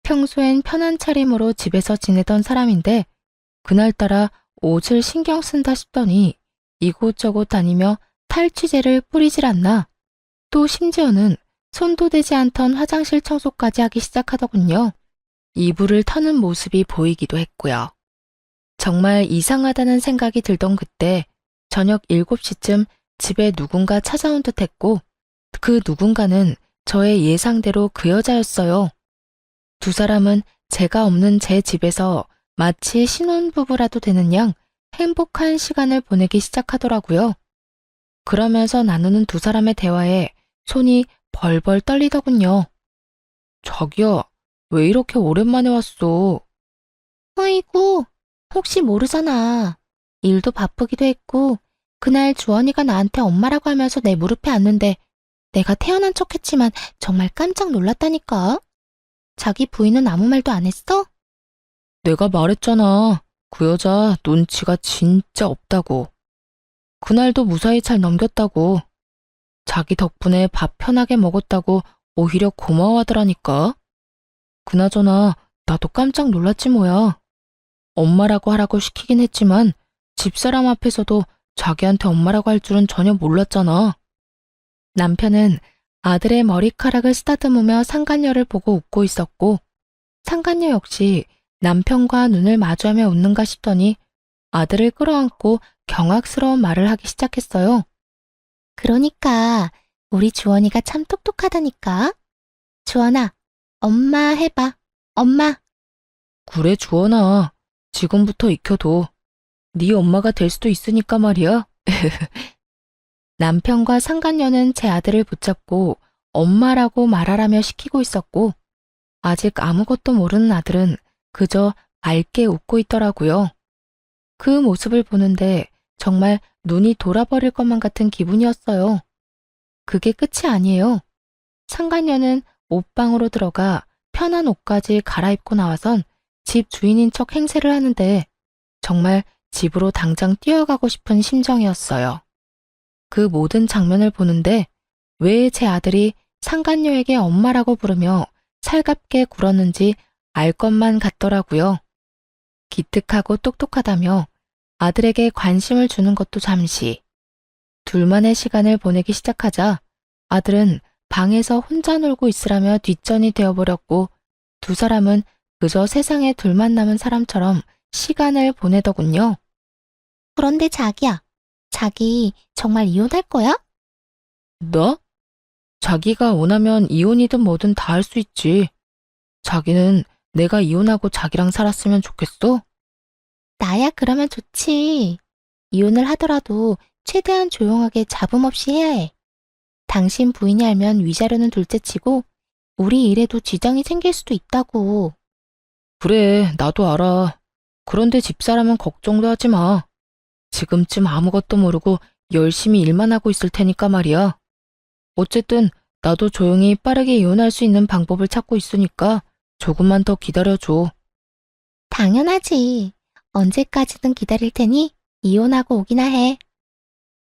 평소엔 편한 차림으로 집에서 지내던 사람인데 그날따라 옷을 신경 쓴다 싶더니 이곳저곳 다니며 탈취제를 뿌리질 않나. 또 심지어는 손도 대지 않던 화장실 청소까지 하기 시작하더군요. 이불을 터는 모습이 보이기도 했고요. 정말 이상하다는 생각이 들던 그때 저녁 7시쯤 집에 누군가 찾아온 듯 했고 그 누군가는 저의 예상대로 그 여자였어요. 두 사람은 제가 없는 제 집에서 마치 신혼부부라도 되는 양 행복한 시간을 보내기 시작하더라고요. 그러면서 나누는 두 사람의 대화에 손이 벌벌 떨리더군요. 자기야, 왜 이렇게 오랜만에 왔어? 아이고, 혹시 모르잖아. 일도 바쁘기도 했고 그날 주원이가 나한테 엄마라고 하면서 내 무릎에 앉는데 내가 태어난 척했지만 정말 깜짝 놀랐다니까. 자기 부인은 아무 말도 안 했어? 내가 말했잖아. 그 여자 눈치가 진짜 없다고. 그날도 무사히 잘 넘겼다고. 자기 덕분에 밥 편하게 먹었다고 오히려 고마워하더라니까. 그나저나 나도 깜짝 놀랐지 뭐야. 엄마라고 하라고 시키긴 했지만 집사람 앞에서도 자기한테 엄마라고 할 줄은 전혀 몰랐잖아. 남편은 아들의 머리카락을 쓰다듬으며 상간녀를 보고 웃고 있었고 상간녀 역시 남편과 눈을 마주하며 웃는가 싶더니 아들을 끌어안고 경악스러운 말을 하기 시작했어요. 그러니까 우리 주원이가 참 똑똑하다니까. 주원아, 엄마 해봐. 엄마. 그래 주원아. 지금부터 익혀둬. 네 엄마가 될 수도 있으니까 말이야. 남편과 상간녀는 제 아들을 붙잡고 엄마라고 말하라며 시키고 있었고 아직 아무것도 모르는 아들은 그저 맑게 웃고 있더라고요. 그 모습을 보는데 정말 눈이 돌아버릴 것만 같은 기분이었어요. 그게 끝이 아니에요. 상간녀는 옷방으로 들어가 편한 옷까지 갈아입고 나와선 집 주인인 척 행세를 하는데 정말 집으로 당장 뛰어가고 싶은 심정이었어요. 그 모든 장면을 보는데 왜 제 아들이 상간녀에게 엄마라고 부르며 살갑게 굴었는지 알 것만 같더라고요. 기특하고 똑똑하다며 아들에게 관심을 주는 것도 잠시. 둘만의 시간을 보내기 시작하자 아들은 방에서 혼자 놀고 있으라며 뒷전이 되어버렸고 두 사람은 그저 세상에 둘만 남은 사람처럼 시간을 보내더군요. 그런데 자기야, 자기 정말 이혼할 거야? 너? 자기가 원하면 이혼이든 뭐든 다 할 수 있지. 자기는 내가 이혼하고 자기랑 살았으면 좋겠어? 나야 그러면 좋지. 이혼을 하더라도 최대한 조용하게 잡음 없이 해야 해. 당신 부인이 알면 위자료는 둘째치고 우리 일에도 지장이 생길 수도 있다고. 그래, 나도 알아. 그런데 집사람은 걱정도 하지 마. 지금쯤 아무것도 모르고 열심히 일만 하고 있을 테니까 말이야. 어쨌든 나도 조용히 빠르게 이혼할 수 있는 방법을 찾고 있으니까 조금만 더 기다려줘. 당연하지. 언제까지든 기다릴 테니 이혼하고 오기나 해.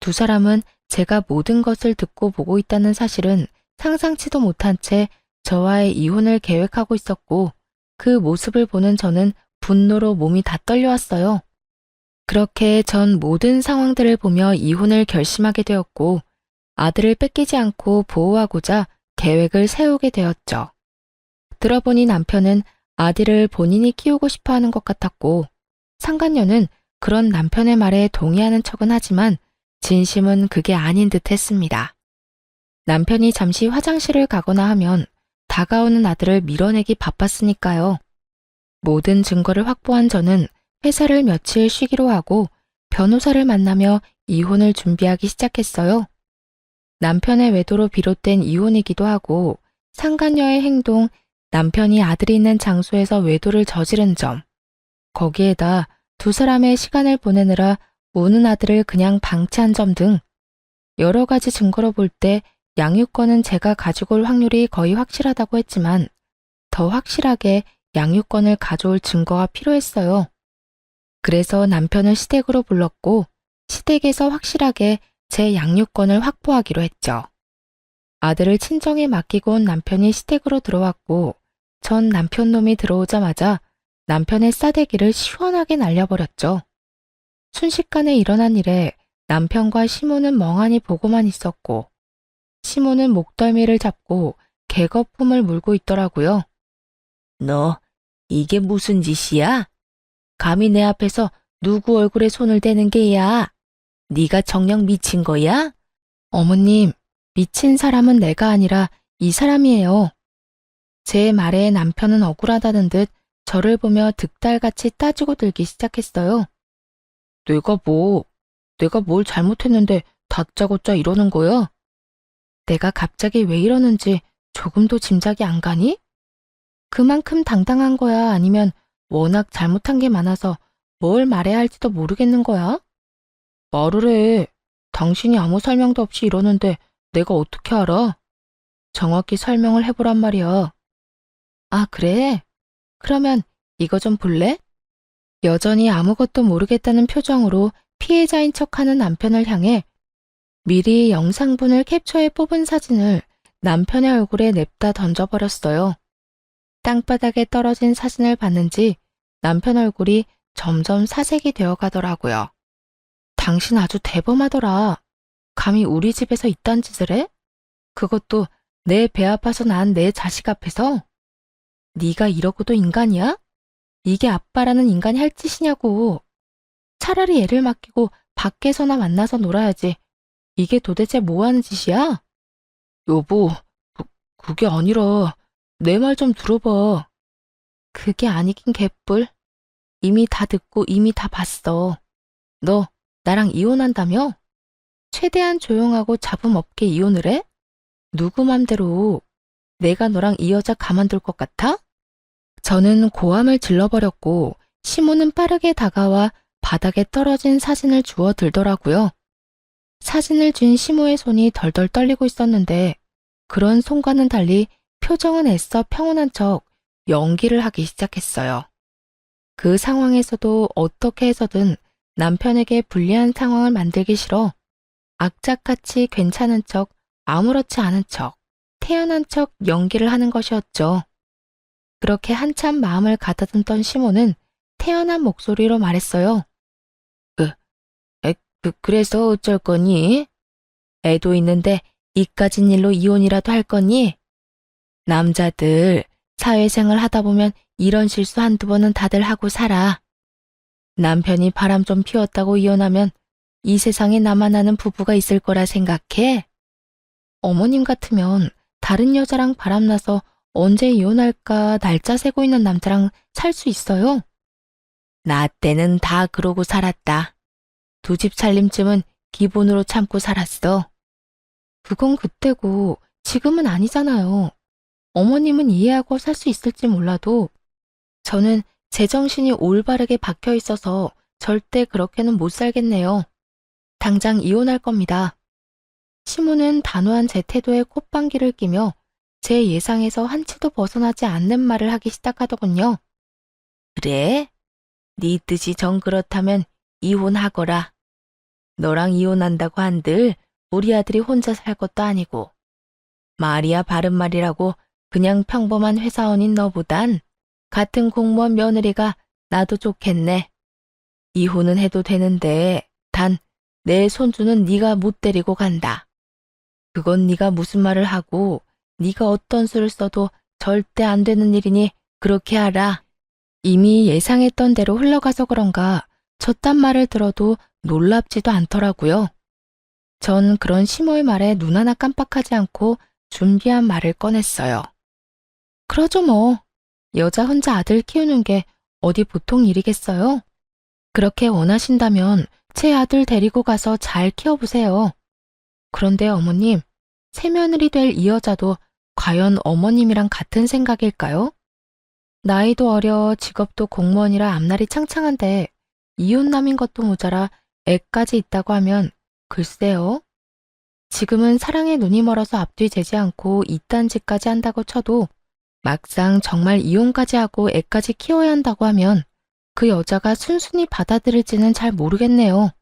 두 사람은 제가 모든 것을 듣고 보고 있다는 사실은 상상치도 못한 채 저와의 이혼을 계획하고 있었고 그 모습을 보는 저는 분노로 몸이 다 떨려왔어요. 그렇게 전 모든 상황들을 보며 이혼을 결심하게 되었고 아들을 뺏기지 않고 보호하고자 계획을 세우게 되었죠. 들어보니 남편은 아들을 본인이 키우고 싶어 하는 것 같았고 상간녀는 그런 남편의 말에 동의하는 척은 하지만 진심은 그게 아닌 듯 했습니다. 남편이 잠시 화장실을 가거나 하면 다가오는 아들을 밀어내기 바빴으니까요. 모든 증거를 확보한 저는 회사를 며칠 쉬기로 하고 변호사를 만나며 이혼을 준비하기 시작했어요. 남편의 외도로 비롯된 이혼이기도 하고 상간녀의 행동, 남편이 아들이 있는 장소에서 외도를 저지른 점, 거기에다 두 사람의 시간을 보내느라 우는 아들을 그냥 방치한 점 등 여러 가지 증거로 볼 때 양육권은 제가 가지고 올 확률이 거의 확실하다고 했지만 더 확실하게 양육권을 가져올 증거가 필요했어요. 그래서 남편을 시댁으로 불렀고 시댁에서 확실하게 제 양육권을 확보하기로 했죠. 아들을 친정에 맡기고 온 남편이 시댁으로 들어왔고 전 남편 놈이 들어오자마자 남편의 싸대기를 시원하게 날려버렸죠. 순식간에 일어난 일에 남편과 시모는 멍하니 보고만 있었고 시모는 목덜미를 잡고 개거품을 물고 있더라고요. 너, 이게 무슨 짓이야? 감히 내 앞에서 누구 얼굴에 손을 대는 게야? 네가 정녕 미친 거야? 어머님, 미친 사람은 내가 아니라 이 사람이에요. 제 말에 남편은 억울하다는 듯 저를 보며 득달같이 따지고 들기 시작했어요. 내가 뭘 잘못했는데 다짜고짜 이러는 거야? 내가 갑자기 왜 이러는지 조금도 짐작이 안 가니? 그만큼 당당한 거야? 아니면 워낙 잘못한 게 많아서 뭘 말해야 할지도 모르겠는 거야? 말을 해. 당신이 아무 설명도 없이 이러는데 내가 어떻게 알아? 정확히 설명을 해보란 말이야. 아, 그래? 그러면 이거 좀 볼래? 여전히 아무것도 모르겠다는 표정으로 피해자인 척하는 남편을 향해 미리 영상분을 캡처해 뽑은 사진을 남편의 얼굴에 냅다 던져버렸어요. 땅바닥에 떨어진 사진을 봤는지 남편 얼굴이 점점 사색이 되어 가더라고요. 당신 아주 대범하더라. 감히 우리 집에서 이딴 짓을 해? 그것도 내 배 아파서 난 내 자식 앞에서? 네가 이러고도 인간이야? 이게 아빠라는 인간이 할 짓이냐고. 차라리 애를 맡기고 밖에서나 만나서 놀아야지. 이게 도대체 뭐 하는 짓이야? 여보, 그게 아니라 내 말 좀 들어봐. 그게 아니긴 개뿔. 이미 다 듣고 이미 다 봤어. 너 나랑 이혼한다며? 최대한 조용하고 잡음 없게 이혼을 해? 누구 맘대로. 내가 너랑 이 여자 가만둘 것 같아? 저는 고함을 질러버렸고 시모는 빠르게 다가와 바닥에 떨어진 사진을 주워 들더라고요. 사진을 쥔 시모의 손이 덜덜 떨리고 있었는데 그런 손과는 달리 표정은 애써 평온한 척 연기를 하기 시작했어요. 그 상황에서도 어떻게 해서든 남편에게 불리한 상황을 만들기 싫어 악착같이 괜찮은 척, 아무렇지 않은 척, 태연한 척 연기를 하는 것이었죠. 그렇게 한참 마음을 가다듬던 시모는 태연한 목소리로 말했어요. 그래서 어쩔 거니? 애도 있는데 이까진 일로 이혼이라도 할 거니? 남자들 사회생활 하다 보면 이런 실수 한두 번은 다들 하고 살아. 남편이 바람 좀 피웠다고 이혼하면 이 세상에 나만 아는 부부가 있을 거라 생각해? 어머님 같으면 다른 여자랑 바람나서 언제 이혼할까 날짜 세고 있는 남자랑 살 수 있어요? 나 때는 다 그러고 살았다. 두 집 살림쯤은 기본으로 참고 살았어. 그건 그때고 지금은 아니잖아요. 어머님은 이해하고 살 수 있을지 몰라도 저는 제정신이 올바르게 박혀 있어서 절대 그렇게는 못 살겠네요. 당장 이혼할 겁니다. 시모는 단호한 제 태도에 콧방귀를 끼며 제 예상에서 한치도 벗어나지 않는 말을 하기 시작하더군요. 그래? 네 뜻이 정 그렇다면 이혼하거라. 너랑 이혼한다고 한들 우리 아들이 혼자 살 것도 아니고. 말이야 바른 말이라고 그냥 평범한 회사원인 너보단 같은 공무원 며느리가 나도 좋겠네. 이혼은 해도 되는데 단 내 손주는 네가 못 데리고 간다. 그건 네가 무슨 말을 하고 네가 어떤 수를 써도 절대 안 되는 일이니 그렇게 하라. 이미 예상했던 대로 흘러가서 그런가 저딴 말을 들어도 놀랍지도 않더라고요. 전 그런 시모의 말에 눈 하나 깜빡하지 않고 준비한 말을 꺼냈어요. 그러죠 뭐. 여자 혼자 아들 키우는 게 어디 보통 일이겠어요? 그렇게 원하신다면 제 아들 데리고 가서 잘 키워보세요. 그런데 어머님, 새며느리 될 이 여자도 과연 어머님이랑 같은 생각일까요? 나이도 어려 직업도 공무원이라 앞날이 창창한데 이혼남인 것도 모자라 애까지 있다고 하면 글쎄요. 지금은 사랑에 눈이 멀어서 앞뒤 재지 않고 이딴 짓까지 한다고 쳐도 막상 정말 이혼까지 하고 애까지 키워야 한다고 하면 그 여자가 순순히 받아들일지는 잘 모르겠네요.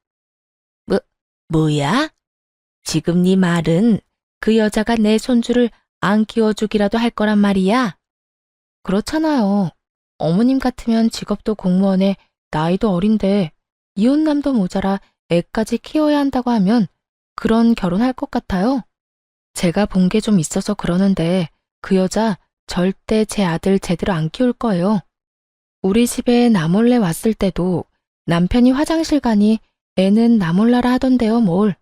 뭐야? 지금 네 말은 그 여자가 내 손주를 안 키워주기라도 할 거란 말이야? 그렇잖아요. 어머님 같으면 직업도 공무원에 나이도 어린데 이혼남도 모자라 애까지 키워야 한다고 하면 그런 결혼할 것 같아요. 제가 본 게 좀 있어서 그러는데 그 여자 절대 제 아들 제대로 안 키울 거예요. 우리 집에 나 몰래 왔을 때도 남편이 화장실 가니 애는 나 몰라라 하던데요, 뭘.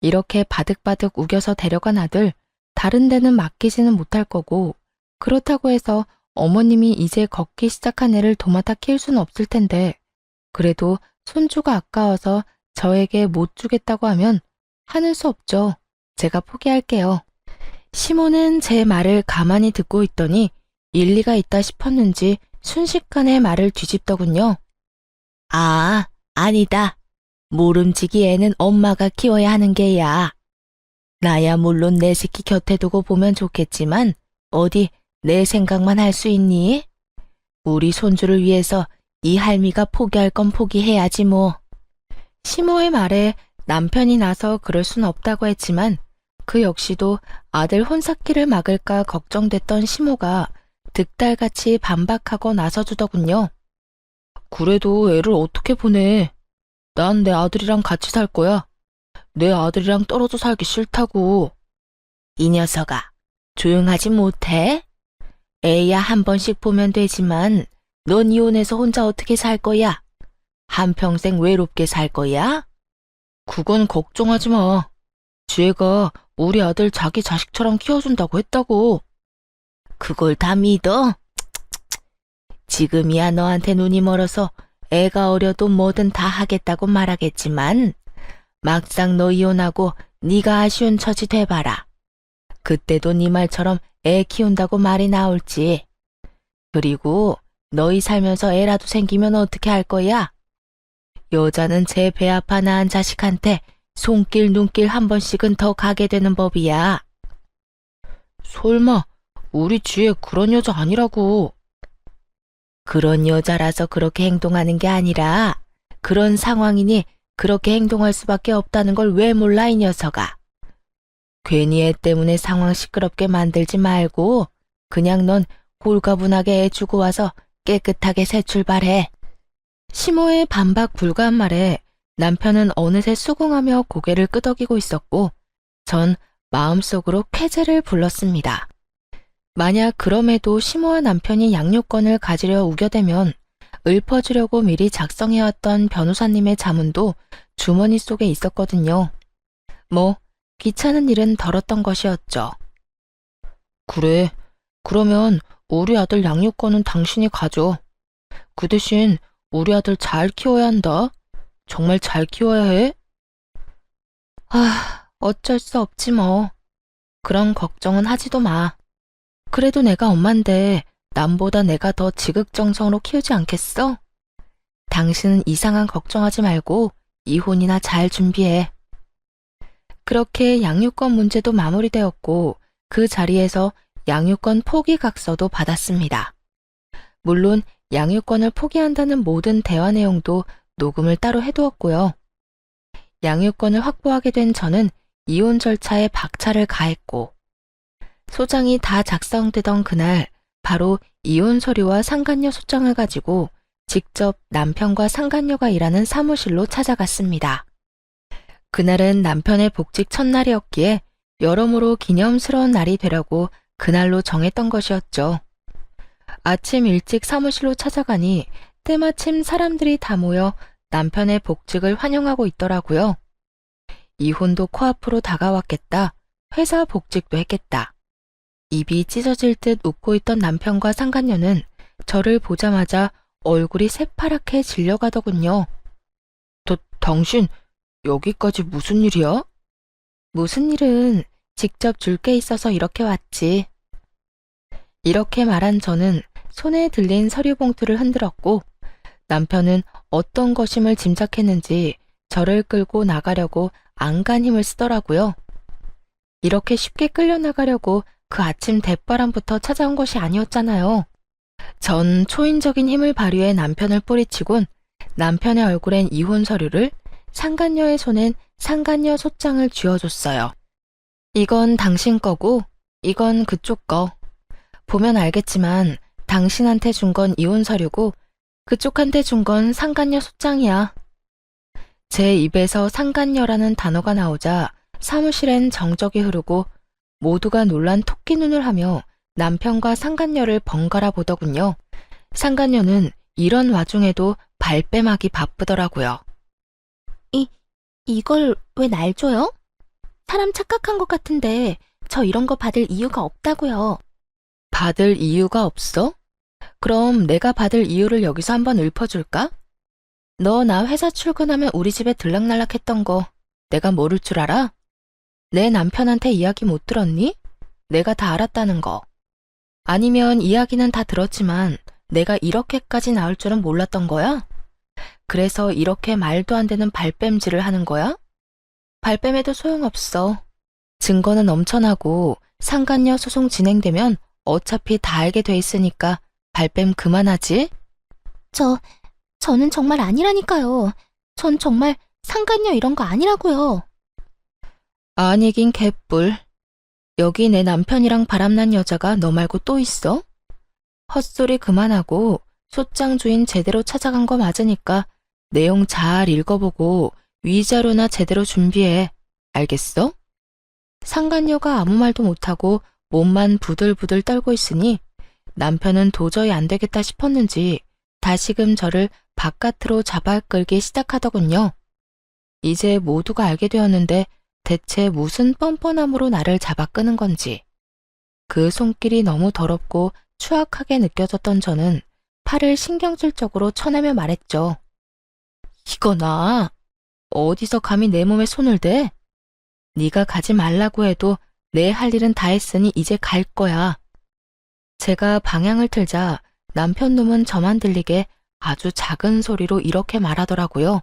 이렇게 바득바득 우겨서 데려간 아들 다른 데는 맡기지는 못할 거고 그렇다고 해서 어머님이 이제 걷기 시작한 애를 도맡아 키울 수는 없을 텐데 그래도 손주가 아까워서 저에게 못 주겠다고 하면 하는 수 없죠. 제가 포기할게요. 시모는 제 말을 가만히 듣고 있더니 일리가 있다 싶었는지 순식간에 말을 뒤집더군요. 아, 아니다. 모름지기 애는 엄마가 키워야 하는 게야. 나야 물론 내 새끼 곁에 두고 보면 좋겠지만 어디 내 생각만 할 수 있니? 우리 손주를 위해서 이 할미가 포기할 건 포기해야지 뭐. 시모의 말에 남편이 나서 그럴 순 없다고 했지만 그 역시도 아들 혼삭기를 막을까 걱정됐던 시모가 득달같이 반박하고 나서주더군요. 그래도 애를 어떻게 보내? 난 내 아들이랑 같이 살 거야. 내 아들이랑 떨어져 살기 싫다고. 이 녀석아, 조용하지 못해? 애야 한 번씩 보면 되지만 넌 이혼해서 혼자 어떻게 살 거야? 한평생 외롭게 살 거야? 그건 걱정하지 마. 지혜가 우리 아들 자기 자식처럼 키워준다고 했다고. 그걸 다 믿어? 지금이야 너한테 눈이 멀어서 애가 어려도 뭐든 다 하겠다고 말하겠지만 막상 너 이혼하고 네가 아쉬운 처지 돼봐라. 그때도 네 말처럼 애 키운다고 말이 나올지. 그리고 너희 살면서 애라도 생기면 어떻게 할 거야? 여자는 제 배 아파 낳은 자식한테 손길 눈길 한 번씩은 더 가게 되는 법이야. 설마 우리 지혜 그런 여자 아니라고. 그런 여자라서 그렇게 행동하는 게 아니라 그런 상황이니 그렇게 행동할 수밖에 없다는 걸 왜 몰라 이 녀석아. 괜히 애 때문에 상황 시끄럽게 만들지 말고 그냥 넌 홀가분하게 애 주고 와서 깨끗하게 새 출발해. 시모의 반박 불가한 말에 남편은 어느새 수긍하며 고개를 끄덕이고 있었고 전 마음속으로 쾌재를 불렀습니다. 만약 그럼에도 시모와 남편이 양육권을 가지려 우겨대면 읊어주려고 미리 작성해왔던 변호사님의 자문도 주머니 속에 있었거든요. 뭐 귀찮은 일은 덜었던 것이었죠. 그래, 그러면 우리 아들 양육권은 당신이 가져. 그 대신 우리 아들 잘 키워야 한다. 정말 잘 키워야 해. 어쩔 수 없지 뭐. 그런 걱정은 하지도 마. 그래도 내가 엄만데 남보다 내가 더 지극정성으로 키우지 않겠어? 당신은 이상한 걱정하지 말고 이혼이나 잘 준비해. 그렇게 양육권 문제도 마무리되었고 그 자리에서 양육권 포기 각서도 받았습니다. 물론 양육권을 포기한다는 모든 대화 내용도 녹음을 따로 해두었고요. 양육권을 확보하게 된 저는 이혼 절차에 박차를 가했고 소장이 다 작성되던 그날 바로 이혼 서류와 상간녀 소장을 가지고 직접 남편과 상간녀가 일하는 사무실로 찾아갔습니다. 그날은 남편의 복직 첫날이었기에 여러모로 기념스러운 날이 되려고 그날로 정했던 것이었죠. 아침 일찍 사무실로 찾아가니 때마침 사람들이 다 모여 남편의 복직을 환영하고 있더라고요. 이혼도 코앞으로 다가왔겠다. 회사 복직도 했겠다. 입이 찢어질 듯 웃고 있던 남편과 상간녀는 저를 보자마자 얼굴이 새파랗게 질려가더군요. 당신 여기까지 무슨 일이야? 무슨 일은 직접 줄 게 있어서 이렇게 왔지. 이렇게 말한 저는 손에 들린 서류 봉투를 흔들었고 남편은 어떤 것임을 짐작했는지 저를 끌고 나가려고 안간 힘을 쓰더라고요. 이렇게 쉽게 끌려나가려고 그 아침 대바람부터 찾아온 것이 아니었잖아요. 전 초인적인 힘을 발휘해 남편을 뿌리치곤 남편의 얼굴엔 이혼 서류를, 상간녀의 손엔 상간녀 소장을 쥐어줬어요. 이건 당신 거고 이건 그쪽 거. 보면 알겠지만 당신한테 준 건 이혼 서류고 그쪽한테 준 건 상간녀 소장이야. 제 입에서 상간녀라는 단어가 나오자 사무실엔 정적이 흐르고 모두가 놀란 토끼 눈을 하며 남편과 상간녀를 번갈아 보더군요. 상간녀는 이런 와중에도 발뺌하기 바쁘더라고요. 이걸 왜 날 줘요? 사람 착각한 것 같은데 저 이런 거 받을 이유가 없다고요. 받을 이유가 없어? 그럼 내가 받을 이유를 여기서 한번 읊어줄까? 너 나 회사 출근하면 우리 집에 들락날락 했던 거 내가 모를 줄 알아? 내 남편한테 이야기 못 들었니? 내가 다 알았다는 거. 아니면 이야기는 다 들었지만 내가 이렇게까지 나올 줄은 몰랐던 거야? 그래서 이렇게 말도 안 되는 발뺌질을 하는 거야? 발뺌해도 소용없어. 증거는 엄청나고 상간녀 소송 진행되면 어차피 다 알게 돼 있으니까 발뺌 그만하지? 저는 정말 아니라니까요. 전 정말 상간녀 이런 거 아니라고요. 아니긴 개뿔. 여기 내 남편이랑 바람난 여자가 너 말고 또 있어? 헛소리 그만하고 소장 주인 제대로 찾아간 거 맞으니까 내용 잘 읽어보고 위자료나 제대로 준비해. 알겠어? 상간녀가 아무 말도 못하고 몸만 부들부들 떨고 있으니 남편은 도저히 안 되겠다 싶었는지 다시금 저를 바깥으로 잡아 끌기 시작하더군요. 이제 모두가 알게 되었는데 대체 무슨 뻔뻔함으로 나를 잡아 끄는 건지. 그 손길이 너무 더럽고 추악하게 느껴졌던 저는 팔을 신경질적으로 쳐내며 말했죠. 이거나 어디서 감히 내 몸에 손을 대? 네가 가지 말라고 해도 내 할 일은 다 했으니 이제 갈 거야. 제가 방향을 틀자 남편 놈은 저만 들리게 아주 작은 소리로 이렇게 말하더라고요.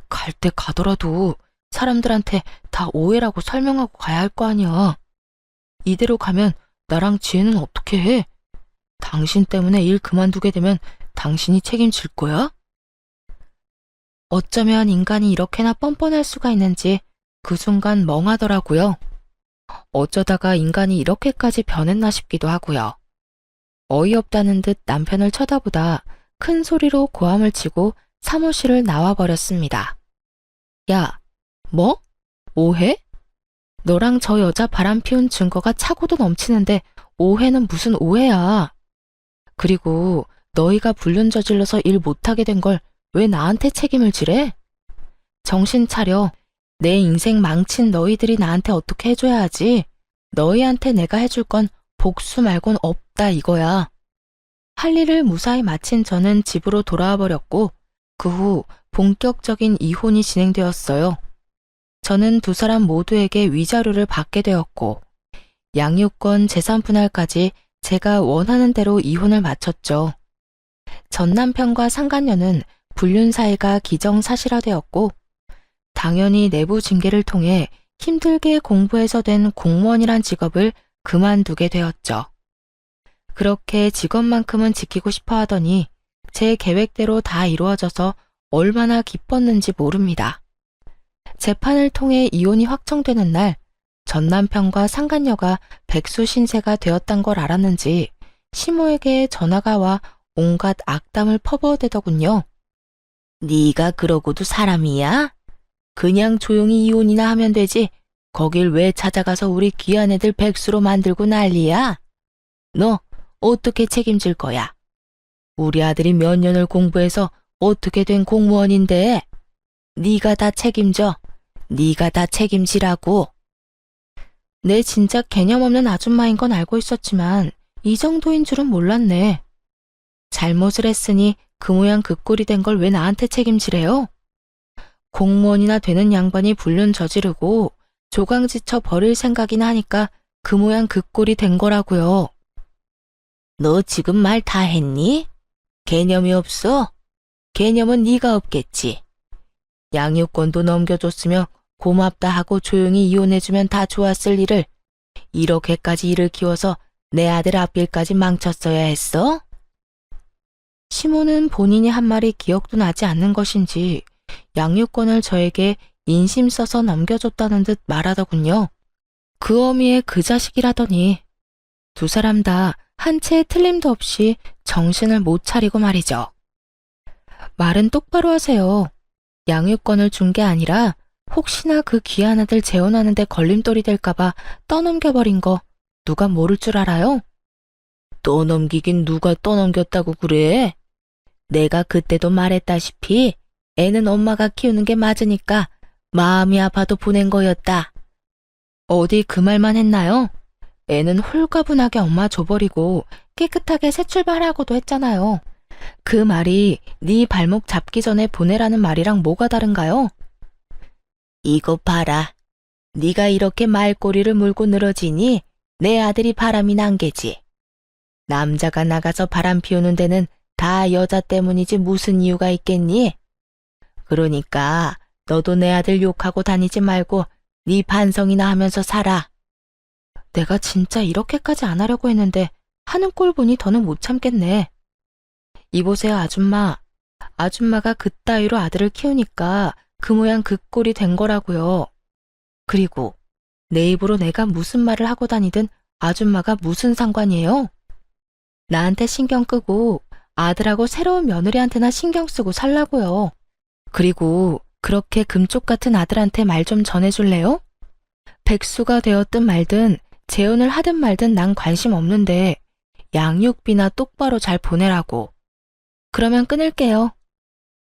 갈 때 가더라도 사람들한테 다 오해라고 설명하고 가야 할 거 아니야. 이대로 가면 나랑 지혜는 어떻게 해? 당신 때문에 일 그만두게 되면 당신이 책임질 거야? 어쩌면 인간이 이렇게나 뻔뻔할 수가 있는지 그 순간 멍하더라고요. 어쩌다가 인간이 이렇게까지 변했나 싶기도 하고요. 어이없다는 듯 남편을 쳐다보다 큰 소리로 고함을 치고 사무실을 나와버렸습니다. 야, 뭐? 오해? 너랑 저 여자 바람 피운 증거가 차고도 넘치는데 오해는 무슨 오해야. 그리고 너희가 불륜 저질러서 일 못하게 된 걸 왜 나한테 책임을 지래? 정신 차려. 내 인생 망친 너희들이 나한테 어떻게 해줘야 하지. 너희한테 내가 해줄 건 복수 말곤 없다 이거야. 할 일을 무사히 마친 저는 집으로 돌아와 버렸고 그 후 본격적인 이혼이 진행되었어요. 저는 두 사람 모두에게 위자료를 받게 되었고 양육권 재산 분할까지 제가 원하는 대로 이혼을 마쳤죠. 전 남편과 상간녀는 불륜 사이가 기정사실화되었고, 당연히 내부 징계를 통해 힘들게 공부해서 된 공무원이란 직업을 그만두게 되었죠. 그렇게 직업만큼은 지키고 싶어 하더니 제 계획대로 다 이루어져서 얼마나 기뻤는지 모릅니다. 재판을 통해 이혼이 확정되는 날, 전 남편과 상간녀가 백수 신세가 되었단 걸 알았는지 시모에게 전화가 와 온갖 악담을 퍼부어대더군요. 네가 그러고도 사람이야? 그냥 조용히 이혼이나 하면 되지. 거길 왜 찾아가서 우리 귀한 애들 백수로 만들고 난리야? 너 어떻게 책임질 거야? 우리 아들이 몇 년을 공부해서 어떻게 된 공무원인데? 네가 다 책임져. 네가 다 책임지라고. 내 진짜 개념 없는 아줌마인 건 알고 있었지만 이 정도인 줄은 몰랐네. 잘못을 했으니 그 모양 그 꼴이 된 걸 왜 나한테 책임지래요? 공무원이나 되는 양반이 불륜 저지르고 조강지쳐 버릴 생각이나 하니까 그 모양 그 꼴이 된 거라고요. 너 지금 말 다 했니? 개념이 없어? 개념은 네가 없겠지. 양육권도 넘겨줬으면 고맙다 하고 조용히 이혼해주면 다 좋았을 일을 이렇게까지 일을 키워서 내 아들 앞길까지 망쳤어야 했어? 시모는 본인이 한 말이 기억도 나지 않는 것인지 양육권을 저에게 인심 써서 넘겨줬다는 듯 말하더군요. 그 어미의 그 자식이라더니 두 사람 다 한 채의 틀림도 없이 정신을 못 차리고 말이죠. 말은 똑바로 하세요. 양육권을 준 게 아니라 혹시나 그 귀한 아들 재혼하는데 걸림돌이 될까봐 떠넘겨버린 거 누가 모를 줄 알아요? 떠넘기긴 누가 떠넘겼다고 그래? 내가 그때도 말했다시피 애는 엄마가 키우는 게 맞으니까 마음이 아파도 보낸 거였다. 어디 그 말만 했나요? 애는 홀가분하게 엄마 줘버리고 깨끗하게 새 출발하고도 했잖아요. 그 말이 네 발목 잡기 전에 보내라는 말이랑 뭐가 다른가요? 이거 봐라. 네가 이렇게 말꼬리를 물고 늘어지니 내 아들이 바람이 난 게지. 남자가 나가서 바람 피우는 데는 다 여자 때문이지 무슨 이유가 있겠니? 그러니까 너도 내 아들 욕하고 다니지 말고 네 반성이나 하면서 살아. 내가 진짜 이렇게까지 안 하려고 했는데 하는 꼴 보니 더는 못 참겠네. 이보세요, 아줌마. 아줌마가 그따위로 아들을 키우니까 그 모양 그 꼴이 된 거라고요. 그리고 내 입으로 내가 무슨 말을 하고 다니든 아줌마가 무슨 상관이에요? 나한테 신경 끄고 아들하고 새로운 며느리한테나 신경 쓰고 살라고요. 그리고 그렇게 금쪽 같은 아들한테 말 좀 전해줄래요? 백수가 되었든 말든 재혼을 하든 말든 난 관심 없는데 양육비나 똑바로 잘 보내라고. 그러면 끊을게요.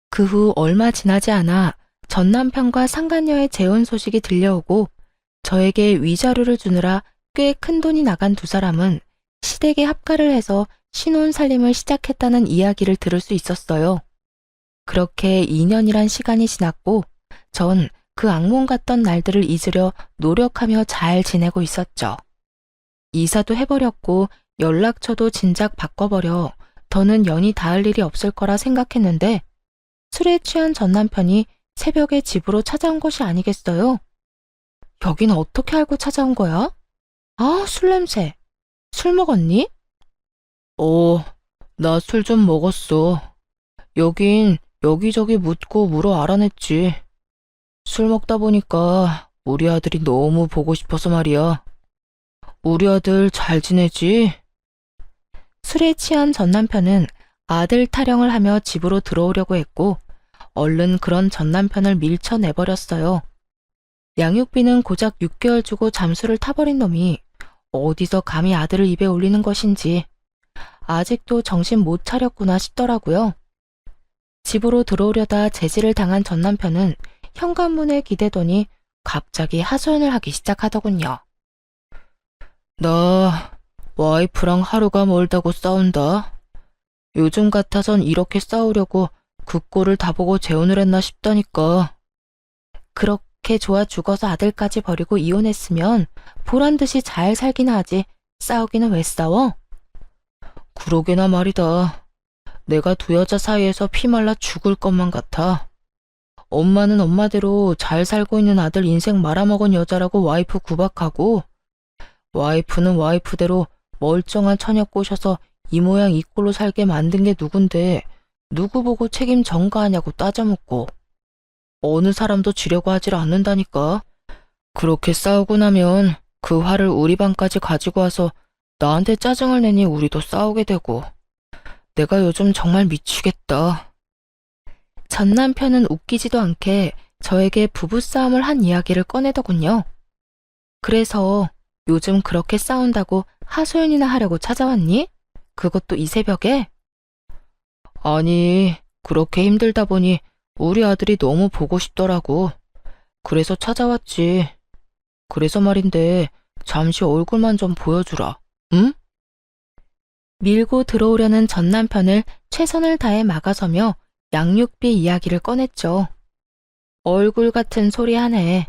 그 후 얼마 지나지 않아 전 남편과 상간녀의 재혼 소식이 들려오고 저에게 위자료를 주느라 꽤 큰 돈이 나간 두 사람은 시댁에 합가를 해서 신혼 살림을 시작했다는 이야기를 들을 수 있었어요. 그렇게 2년이란 시간이 지났고 전 그 악몽 같던 날들을 잊으려 노력하며 잘 지내고 있었죠. 이사도 해버렸고 연락처도 진작 바꿔버려 더는 연이 닿을 일이 없을 거라 생각했는데 술에 취한 전 남편이 새벽에 집으로 찾아온 것이 아니겠어요? 여긴 어떻게 알고 찾아온 거야? 아, 술 냄새. 술 먹었니? 나 술 좀 먹었어. 여긴 여기저기 묻고 물어 알아냈지. 술 먹다 보니까 우리 아들이 너무 보고 싶어서 말이야. 우리 아들 잘 지내지? 술에 취한 전 남편은 아들 타령을 하며 집으로 들어오려고 했고 얼른 그런 전 남편을 밀쳐내버렸어요. 양육비는 고작 6개월 주고 잠수를 타버린 놈이 어디서 감히 아들을 입에 올리는 것인지 아직도 정신 못 차렸구나 싶더라고요. 집으로 들어오려다 제지를 당한 전 남편은 현관문에 기대더니 갑자기 하소연을 하기 시작하더군요. 나 와이프랑 하루가 멀다고 싸운다. 요즘 같아선 이렇게 싸우려고 그 꼴을 다 보고 재혼을 했나 싶다니까. 그렇게 좋아 죽어서 아들까지 버리고 이혼했으면 보란듯이 잘 살기나 하지 싸우기는 왜 싸워? 그러게나 말이다. 내가 두 여자 사이에서 피 말라 죽을 것만 같아. 엄마는 엄마대로 잘 살고 있는 아들 인생 말아먹은 여자라고 와이프 구박하고, 와이프는 와이프대로 멀쩡한 처녀 꼬셔서 이 모양 이 꼴로 살게 만든 게 누군데 누구 보고 책임 전가하냐고 따져묻고, 어느 사람도 지려고 하질 않는다니까. 그렇게 싸우고 나면 그 화를 우리 방까지 가지고 와서 나한테 짜증을 내니 우리도 싸우게 되고. 내가 요즘 정말 미치겠다. 전 남편은 웃기지도 않게 저에게 부부싸움을 한 이야기를 꺼내더군요. 그래서 요즘 그렇게 싸운다고 하소연이나 하려고 찾아왔니? 그것도 이 새벽에? 아니, 그렇게 힘들다 보니 우리 아들이 너무 보고 싶더라고. 그래서 찾아왔지. 그래서 말인데 잠시 얼굴만 좀 보여주라. 응? 밀고 들어오려는 전 남편을 최선을 다해 막아서며 양육비 이야기를 꺼냈죠. 얼굴 같은 소리 하네.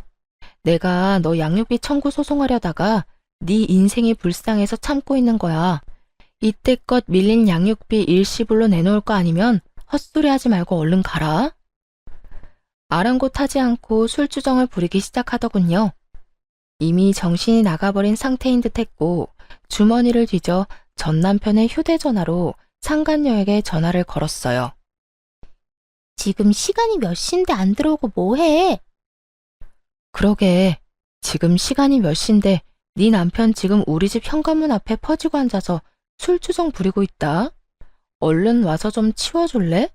내가 너 양육비 청구 소송하려다가 네 인생이 불쌍해서 참고 있는 거야. 이때껏 밀린 양육비 일시불로 내놓을 거 아니면 헛소리 하지 말고 얼른 가라. 아랑곳하지 않고 술주정을 부리기 시작하더군요. 이미 정신이 나가버린 상태인 듯했고 주머니를 뒤져 전 남편의 휴대전화로 상간녀에게 전화를 걸었어요. 지금 시간이 몇 시인데 안 들어오고 뭐해? 그러게, 지금 시간이 몇 시인데 네 남편 지금 우리 집 현관문 앞에 퍼지고 앉아서 술주정 부리고 있다. 얼른 와서 좀 치워줄래?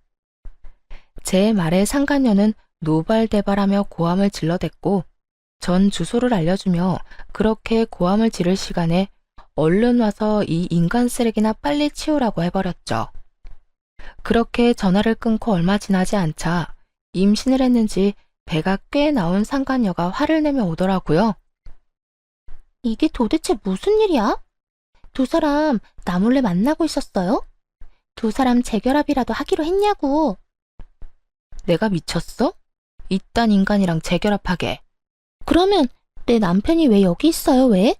제 말에 상간녀는 노발대발하며 고함을 질러댔고 전 주소를 알려주며 그렇게 고함을 지를 시간에 얼른 와서 이 인간 쓰레기나 빨리 치우라고 해버렸죠. 그렇게 전화를 끊고 얼마 지나지 않자 임신을 했는지 배가 꽤 나온 상간녀가 화를 내며 오더라고요. 이게 도대체 무슨 일이야? 두 사람 나 몰래 만나고 있었어요? 두 사람 재결합이라도 하기로 했냐고. 내가 미쳤어? 이딴 인간이랑 재결합하게. 그러면 내 남편이 왜 여기 있어요, 왜?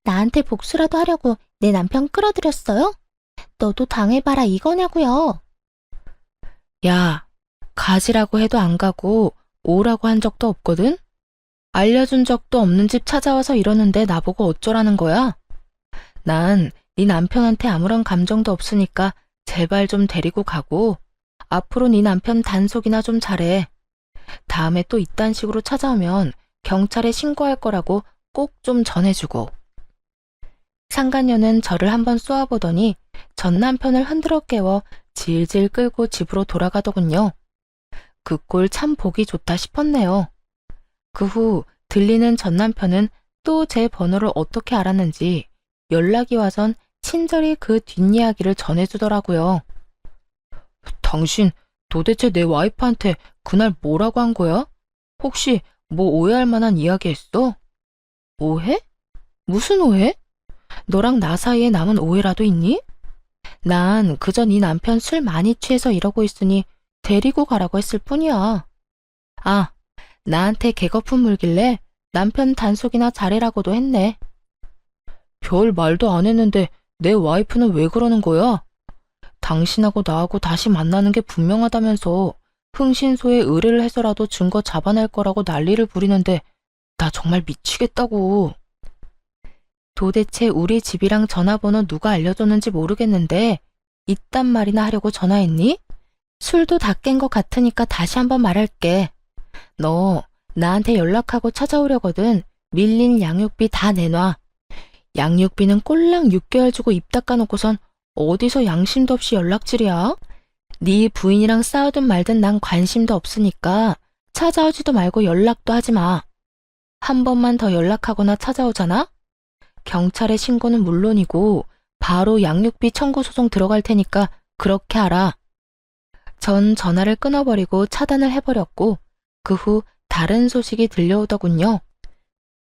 나한테 복수라도 하려고 내 남편 끌어들였어요? 너도 당해봐라 이거냐고요. 야, 가지라고 해도 안 가고 오라고 한 적도 없거든? 알려준 적도 없는 집 찾아와서 이러는데 나보고 어쩌라는 거야? 난 네 남편한테 아무런 감정도 없으니까 제발 좀 데리고 가고 앞으로 네 남편 단속이나 좀 잘해. 다음에 또 이딴 식으로 찾아오면 경찰에 신고할 거라고 꼭 좀 전해주고. 상간녀는 저를 한번 쏘아보더니 전 남편을 흔들어 깨워 질질 끌고 집으로 돌아가더군요. 그 꼴 참 보기 좋다 싶었네요. 그 후 들리는 전 남편은 또 제 번호를 어떻게 알았는지 연락이 와선 친절히 그 뒷이야기를 전해주더라고요. 당신 도대체 내 와이프한테 그날 뭐라고 한 거야? 혹시 뭐 오해할 만한 이야기 했어? 오해? 무슨 오해? 너랑 나 사이에 남은 오해라도 있니? 난 그저 네 남편 술 많이 취해서 이러고 있으니 데리고 가라고 했을 뿐이야. 아, 나한테 개거품 물길래 남편 단속이나 잘해라고도 했네. 별 말도 안 했는데 내 와이프는 왜 그러는 거야? 당신하고 나하고 다시 만나는 게 분명하다면서 흥신소에 의뢰를 해서라도 증거 잡아낼 거라고 난리를 부리는데 나 정말 미치겠다고. 도대체 우리 집이랑 전화번호 누가 알려줬는지 모르겠는데 이딴 말이나 하려고 전화했니? 술도 다 깬 것 같으니까 다시 한번 말할게. 너 나한테 연락하고 찾아오려거든 밀린 양육비 다 내놔. 양육비는 꼴랑 6개월 주고 입 닦아놓고선 어디서 양심도 없이 연락질이야? 네 부인이랑 싸우든 말든 난 관심도 없으니까 찾아오지도 말고 연락도 하지 마. 한 번만 더 연락하거나 찾아오잖아? 경찰에 신고는 물론이고 바로 양육비 청구 소송 들어갈 테니까 그렇게 알아. 전 전화를 끊어버리고 차단을 해버렸고 그 후 다른 소식이 들려오더군요.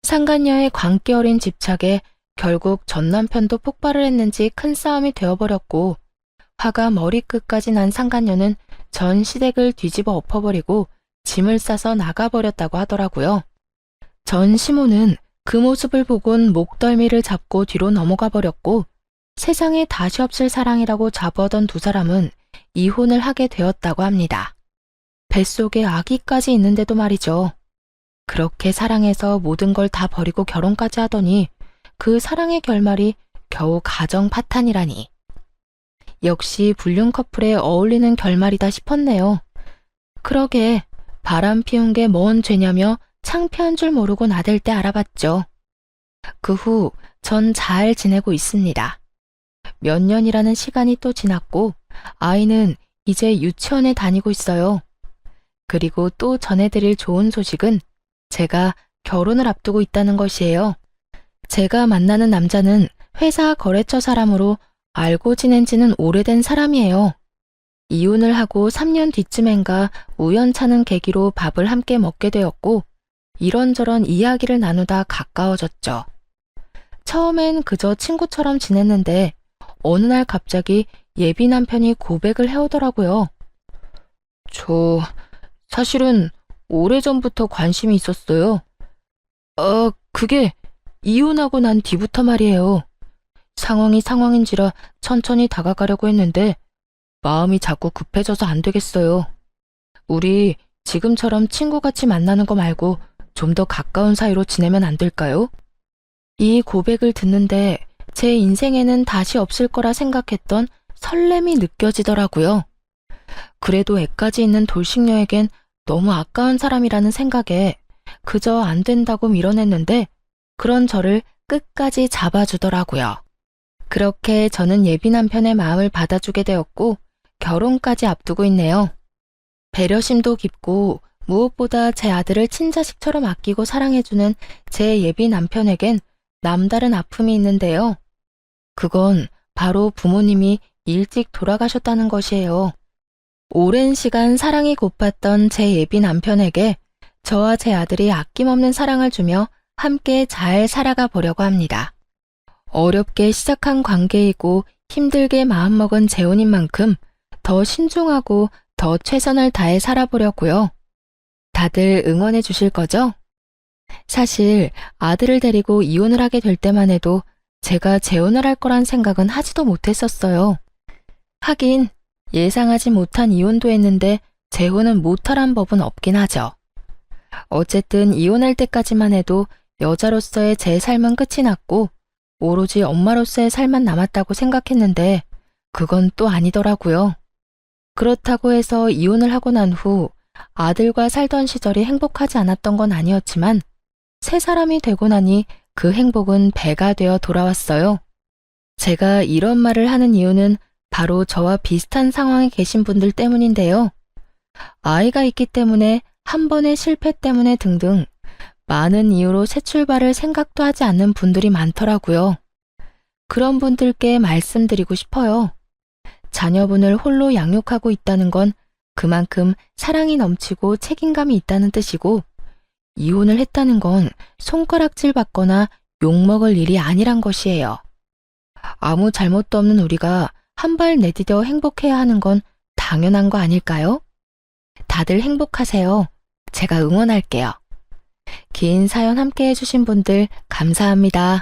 상간녀의 광기 어린 집착에 결국 전 남편도 폭발을 했는지 큰 싸움이 되어버렸고 화가 머리끝까지 난 상간녀는 전 시댁을 뒤집어 엎어버리고 짐을 싸서 나가버렸다고 하더라고요. 전 시모는 그 모습을 보곤 목덜미를 잡고 뒤로 넘어가 버렸고 세상에 다시 없을 사랑이라고 자부하던 두 사람은 이혼을 하게 되었다고 합니다. 뱃속에 아기까지 있는데도 말이죠. 그렇게 사랑해서 모든 걸 다 버리고 결혼까지 하더니 그 사랑의 결말이 겨우 가정 파탄이라니. 역시 불륜 커플에 어울리는 결말이다 싶었네요. 그러게 바람 피운 게 뭔 죄냐며 창피한 줄 모르고 나댈 때 알아봤죠. 그 후 전 잘 지내고 있습니다. 몇 년이라는 시간이 또 지났고 아이는 이제 유치원에 다니고 있어요. 그리고 또 전해드릴 좋은 소식은 제가 결혼을 앞두고 있다는 것이에요. 제가 만나는 남자는 회사 거래처 사람으로 알고 지낸 지는 오래된 사람이에요. 이혼을 하고 3년 뒤쯤엔가 우연찮은 계기로 밥을 함께 먹게 되었고 이런저런 이야기를 나누다 가까워졌죠. 처음엔 그저 친구처럼 지냈는데 어느 날 갑자기 예비 남편이 고백을 해오더라고요. 저 사실은 오래전부터 관심이 있었어요. 그게 이혼하고 난 뒤부터 말이에요. 상황이 상황인지라 천천히 다가가려고 했는데 마음이 자꾸 급해져서 안 되겠어요. 우리 지금처럼 친구같이 만나는 거 말고 좀 더 가까운 사이로 지내면 안 될까요? 이 고백을 듣는데 제 인생에는 다시 없을 거라 생각했던 설렘이 느껴지더라고요. 그래도 애까지 있는 돌싱녀에겐 너무 아까운 사람이라는 생각에 그저 안 된다고 밀어냈는데 그런 저를 끝까지 잡아주더라고요. 그렇게 저는 예비 남편의 마음을 받아주게 되었고 결혼까지 앞두고 있네요. 배려심도 깊고 무엇보다 제 아들을 친자식처럼 아끼고 사랑해주는 제 예비 남편에겐 남다른 아픔이 있는데요. 그건 바로 부모님이 일찍 돌아가셨다는 것이에요. 오랜 시간 사랑이 고팠던 제 예비 남편에게 저와 제 아들이 아낌없는 사랑을 주며 함께 잘 살아가 보려고 합니다. 어렵게 시작한 관계이고 힘들게 마음먹은 재혼인 만큼 더 신중하고 더 최선을 다해 살아보려고요. 다들 응원해 주실 거죠? 사실 아들을 데리고 이혼을 하게 될 때만 해도 제가 재혼을 할 거란 생각은 하지도 못했었어요. 하긴 예상하지 못한 이혼도 했는데 재혼은 못하란 법은 없긴 하죠. 어쨌든 이혼할 때까지만 해도 여자로서의 제 삶은 끝이 났고 오로지 엄마로서의 삶만 남았다고 생각했는데 그건 또 아니더라고요. 그렇다고 해서 이혼을 하고 난 후 아들과 살던 시절이 행복하지 않았던 건 아니었지만 새 사람이 되고 나니 그 행복은 배가 되어 돌아왔어요. 제가 이런 말을 하는 이유는 바로 저와 비슷한 상황에 계신 분들 때문인데요. 아이가 있기 때문에 한 번의 실패 때문에 등등 많은 이유로 새 출발을 생각도 하지 않는 분들이 많더라고요. 그런 분들께 말씀드리고 싶어요. 자녀분을 홀로 양육하고 있다는 건 그만큼 사랑이 넘치고 책임감이 있다는 뜻이고 이혼을 했다는 건 손가락질 받거나 욕먹을 일이 아니란 것이에요. 아무 잘못도 없는 우리가 한 발 내디뎌 행복해야 하는 건 당연한 거 아닐까요? 다들 행복하세요. 제가 응원할게요. 긴 사연 함께 해주신 분들 감사합니다.